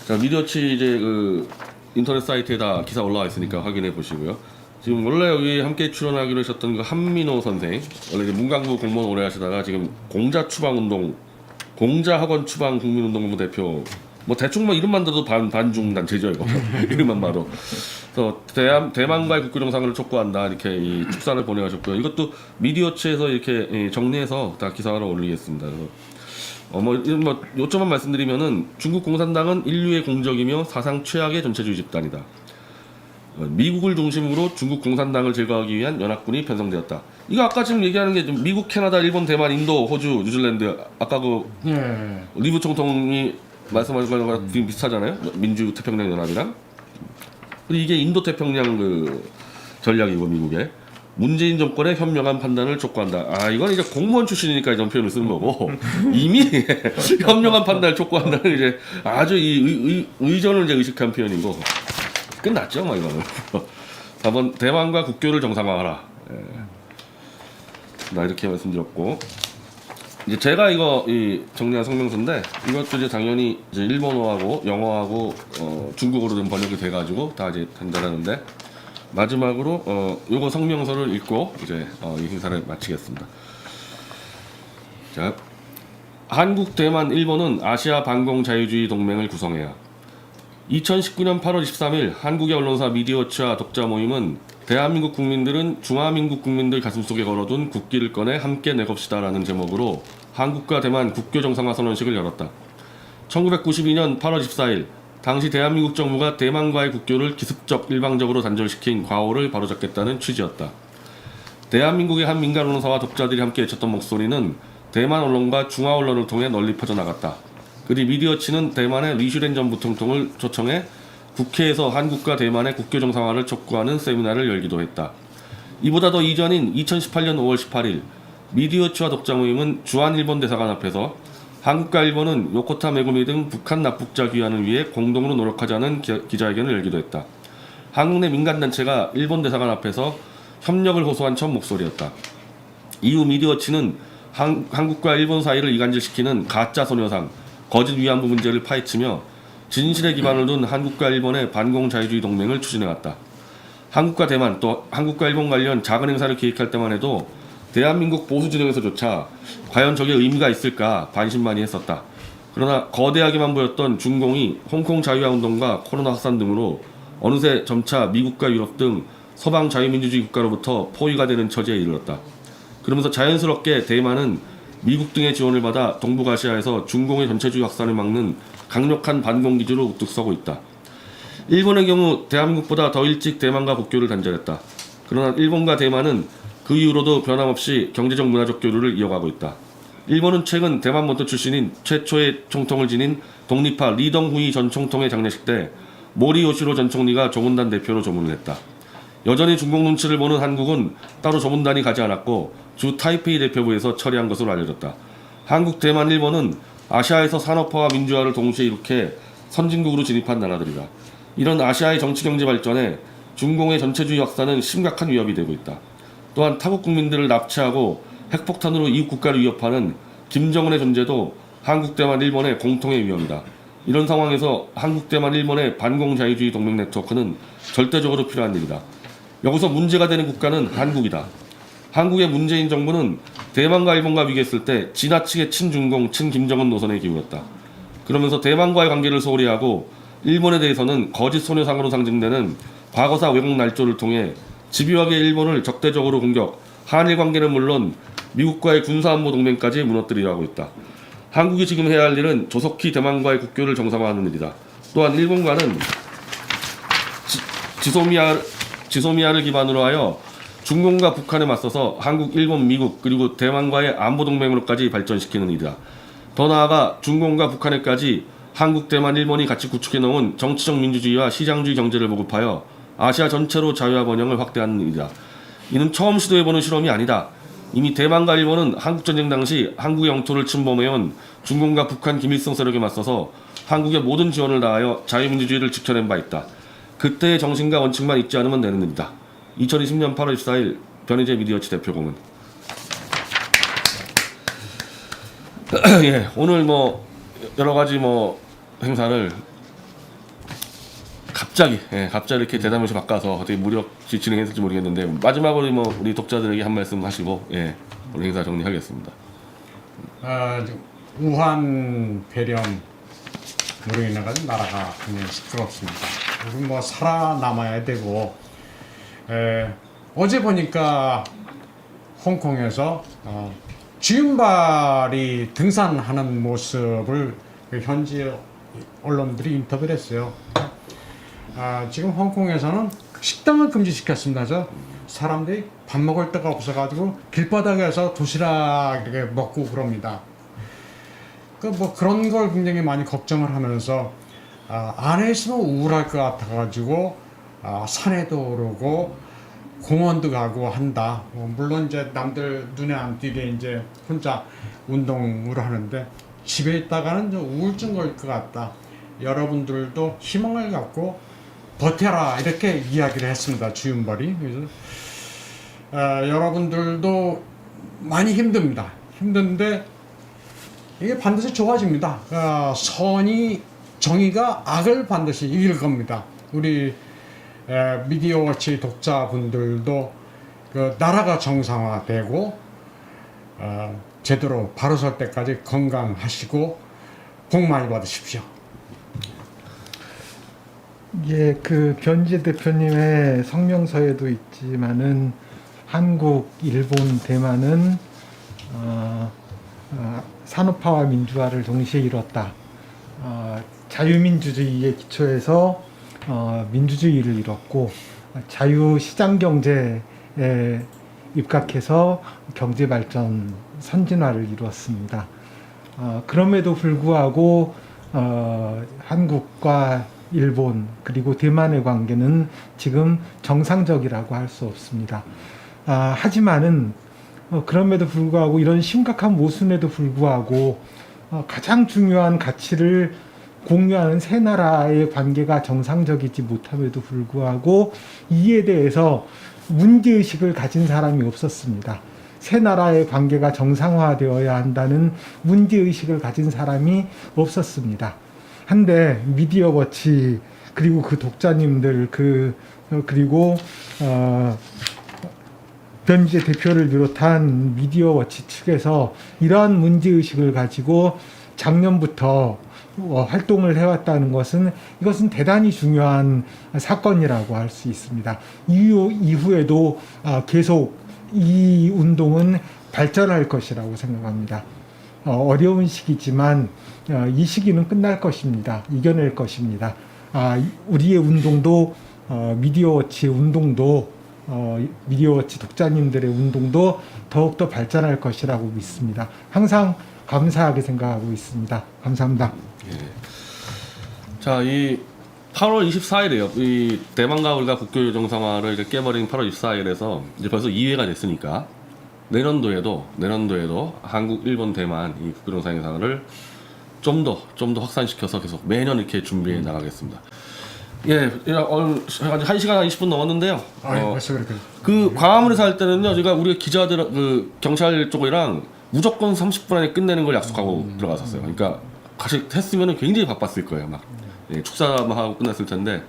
Speaker 5: 자, 미디어치 이제 그 인터넷 사이트에다 기사 올라와 있으니까 확인해 보시고요. 지금 원래 여기 함께 출연하기로 하셨던 그 한민호 선생, 원래 이제 문광부 공무원 오래 하시다가 지금 공자학원 추방 국민운동본부 대표, 뭐 대충 뭐 이름만 들어도 반중 단체죠 이거. 이름만 봐도. 그래서 대만과의 국교 정상을 촉구한다 이렇게 이 축산을 보내가셨고요. 이것도 미디어치에서 이렇게 정리해서 다 기사로 올리겠습니다. 그래서 요점만 말씀드리면은 중국 공산당은 인류의 공적이며 사상 최악의 전체주의 집단이다. 미국을 중심으로 중국 공산당을 제거하기 위한 연합군이 편성되었다. 이거 아까 지금 얘기하는 게 미국, 캐나다, 일본, 대만, 인도, 호주, 뉴질랜드 아까 그 리브 총통이 말씀하신 거랑 비슷하잖아요. 민주 태평양 연합이랑. 그리고 이게 인도 태평양 그 전략이고 미국의 문재인 정권의 현명한 판단을 촉구한다. 아 이건 이제 공무원 출신이니까 이런 표현을 쓰는 거고 이미 현명한 판단을 촉구한다는 이제 아주 이 의전을 이제 의식한 표현이고 끝났죠, 뭐 이거는. 4번 대만과 국교를 정상화하라. 나 이렇게 말씀드렸고 이제 제가 이거 정리한 성명서인데 이것도 이제 당연히 이제 일본어하고 영어하고 중국어로 좀 번역이 돼가지고 다 이제 된다라는데. 마지막으로 요거 성명서를 읽고 이제 이 행사를 마치겠습니다. 자, 한국, 대만, 일본은 아시아 반공 자유주의 동맹을 구성해야. 2019년 8월 23일 한국의 언론사 미디어워치와 독자 모임은 대한민국 국민들은 중화민국 국민들 가슴속에 걸어둔 국기를 꺼내 함께 내겁시다라는 제목으로 한국과 대만 국교 정상화 선언식을 열었다. 1992년 8월 14일 당시 대한민국 정부가 대만과의 국교를 기습적 일방적으로 단절시킨 과오를 바로잡겠다는 취지였다. 대한민국의 한 민간 언론사와 독자들이 함께 외쳤던 목소리는 대만 언론과 중화 언론을 통해 널리 퍼져나갔다. 그리 미디어치는 대만의 리슈렌 전 부통통을 초청해 국회에서 한국과 대만의 국교 정상화를 촉구하는 세미나를 열기도 했다. 이보다 더 이전인 2018년 5월 18일 미디어치와 독자 모임은 주한 일본 대사관 앞에서 한국과 일본은 요코타 메구미 등 북한 납북자 귀환을 위해 공동으로 노력하자는 기자회견을 열기도 했다. 한국 내 민간단체가 일본 대사관 앞에서 협력을 호소한 첫 목소리였다. 이후 미디어치는 한국과 일본 사이를 이간질시키는 가짜 소녀상, 거짓 위안부 문제를 파헤치며 진실에 기반을 둔 한국과 일본의 반공 자유주의 동맹을 추진해왔다. 한국과 대만 또 한국과 일본 관련 작은 행사를 기획할 때만 해도 대한민국 보수 진영에서조차 과연 저게 의미가 있을까 반신반의 했었다. 그러나 거대하게만 보였던 중공이 홍콩 자유화 운동과 코로나 확산 등으로 어느새 점차 미국과 유럽 등 서방 자유민주주의 국가로부터 포위가 되는 처지에 이르렀다. 그러면서 자연스럽게 대만은 미국 등의 지원을 받아 동북아시아에서 중공의 전체주의 확산을 막는 강력한 반공기지로 우뚝 서고 있다. 일본의 경우 대한민국보다 더 일찍 대만과 국교를 단절했다. 그러나 일본과 대만은 그 이후로도 변함없이 경제적 문화적 교류를 이어가고 있다. 일본은 최근 대만 본토 출신인 최초의 총통을 지닌 독립파 리덩후이 전 총통의 장례식 때 모리 요시로 전 총리가 조문단 대표로 조문을 했다. 여전히 중국 눈치를 보는 한국은 따로 조문단이 가지 않았고 주 타이페이 대표부에서 처리한 것으로 알려졌다. 한국, 대만, 일본은 아시아에서 산업화와 민주화를 동시에 이룩해 선진국으로 진입한 나라들이다. 이런 아시아의 정치 경제 발전에 중공의 전체주의 확산은 심각한 위협이 되고 있다. 또한 타국 국민들을 납치하고 핵폭탄으로 이웃 국가를 위협하는 김정은의 존재도 한국, 대만, 일본의 공통의 위험이다. 이런 상황에서 한국, 대만, 일본의 반공 자유주의 동맹 네트워크는 절대적으로 필요한 일이다. 여기서 문제가 되는 국가는 한국이다. 한국의 문재인 정부는 대만과 일본과 비교했을 때 지나치게 친중공, 친김정은 노선에 기울었다. 그러면서 대만과의 관계를 소홀히 하고 일본에 대해서는 거짓 소녀상으로 상징되는 과거사 왜곡 날조를 통해 집요하게 일본을 적대적으로 공격, 한일 관계는 물론 미국과의 군사안보 동맹까지 무너뜨리려 하고 있다. 한국이 지금 해야 할 일은 조속히 대만과의 국교를 정상화하는 일이다. 또한 일본과는 지소미아를 기반으로 하여 중공과 북한에 맞서서 한국, 일본, 미국 그리고 대만과의 안보 동맹으로까지 발전시키는 일이다. 더 나아가 중공과 북한에까지 한국, 대만, 일본이 같이 구축해 놓은 정치적 민주주의와 시장주의 경제를 보급하여 아시아 전체로 자유화 번영을 확대하는 일이다. 이는 처음 시도해보는 실험이 아니다. 이미 대만과 일본은 한국전쟁 당시 한국의 영토를 침범해온 중공과 북한 김일성 세력에 맞서서 한국의 모든 지원을 다하여 자유민주주의를 지켜낸 바 있다. 그때의 정신과 원칙만 잊지 않으면 되는 일이다. 2020년 8월 24일 변희재 미디어치 대표공은. 예, 오늘 뭐 여러가지 뭐 행사를 갑자기 이렇게 대담에서 바꿔서 어떻게 무력시 진행했을지 모르겠는데 마지막으로 뭐 우리 독자들에게 한 말씀 하시고 오늘 행사 정리하겠습니다.
Speaker 8: 우한 폐렴으로 인해가지고 나라가 굉장히 시끄럽습니다. 우리 뭐 살아남아야 되고 어제 보니까 홍콩에서 쥐은발이 등산하는 모습을 현지 언론들이 인터뷰를 했어요. 지금 홍콩에서는 식당을 금지시켰습니다. 사람들이 밥 먹을 데가 없어가지고 길바닥에서 도시락 이렇게 먹고 그럽니다. 뭐 그런 걸 굉장히 많이 걱정을 하면서 안에 있으면 우울할 것 같아가지고 산에도 오르고 공원도 가고 한다. 물론 이제 남들 눈에 안 띄게 이제 혼자 운동을 하는데 집에 있다가는 좀 우울증 걸 것 같다. 여러분들도 희망을 갖고 버텨라 이렇게 이야기를 했습니다. 주윤벌이. 그래서 여러분들도 많이 힘듭니다. 힘든데 이게 반드시 좋아집니다. 정의가 악을 반드시 이길 겁니다. 우리 미디어워치 독자분들도 그 나라가 정상화되고 제대로 바로 설 때까지 건강하시고 복 많이 받으십시오.
Speaker 9: 예, 그 변희재 대표님의 성명서에도 있지만은 한국, 일본, 대만은 산업화와 민주화를 동시에 이뤘다. 자유민주주의의 기초에서 민주주의를 이뤘고 자유시장 경제에 입각해서 경제발전 선진화를 이루었습니다. 그럼에도 불구하고 한국과 일본 그리고 대만의 관계는 지금 정상적이라고 할 수 없습니다. 하지만은 그럼에도 불구하고 이런 심각한 모순에도 불구하고 가장 중요한 가치를 공유하는 세 나라의 관계가 정상적이지 못함에도 불구하고 이에 대해서 문제의식을 가진 사람이 없었습니다. 세 나라의 관계가 정상화되어야 한다는 문제의식을 가진 사람이 없었습니다. 한데 미디어워치 그리고 그 독자님들 그리고 변희재 대표를 비롯한 미디어워치 측에서 이러한 문제의식을 가지고 작년부터 활동을 해왔다는 것은 이것은 대단히 중요한 사건이라고 할 수 있습니다. 이후에도 계속 이 운동은 발전할 것이라고 생각합니다. 어려운 시기지만 이 시기는 끝날 것입니다. 이겨낼 것입니다. 우리의 운동도 미디어워치의 운동도 미디어워치 독자님들의 운동도 더욱더 발전할 것이라고 믿습니다. 항상 감사하게 생각하고 있습니다. 감사합니다.
Speaker 5: 예. 자, 이 8월 24일에요. 이 대만과 우리가 국교 정상화를 이제 깨버린 8월 24일에서 이제 벌써 2회가 됐으니까 내년도에도 한국, 일본, 대만 이 국교 정상회담을 좀 더 확산시켜서 계속 매년 이렇게 준비해 나가겠습니다. 예, 오늘 1시간 20분 넘었는데요.
Speaker 8: 벌써 그렇게.
Speaker 5: 그 광화문에서 할 때는요, 제가 우리 기자들, 그 경찰 쪽이랑 무조건 30분 안에 끝내는 걸 약속하고 들어갔었어요. 그러니까 같이 했으면 굉장히 바빴을 거예요. 막 축사만 하고 끝났을 텐데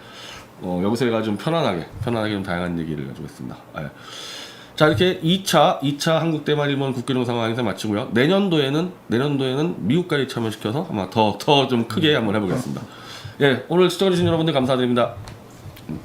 Speaker 5: 여기서 제가 좀 편안하게 좀 다양한 얘기를 가지고 있습니다. 예. 자, 이렇게 2차 한국 대만 일본 국교 정상화 행사 마치고요. 내년도에는 미국까지 참여시켜서 아마 더 좀 크게 한번 해보겠습니다. 예, 오늘 시청해주신 여러분들 감사드립니다.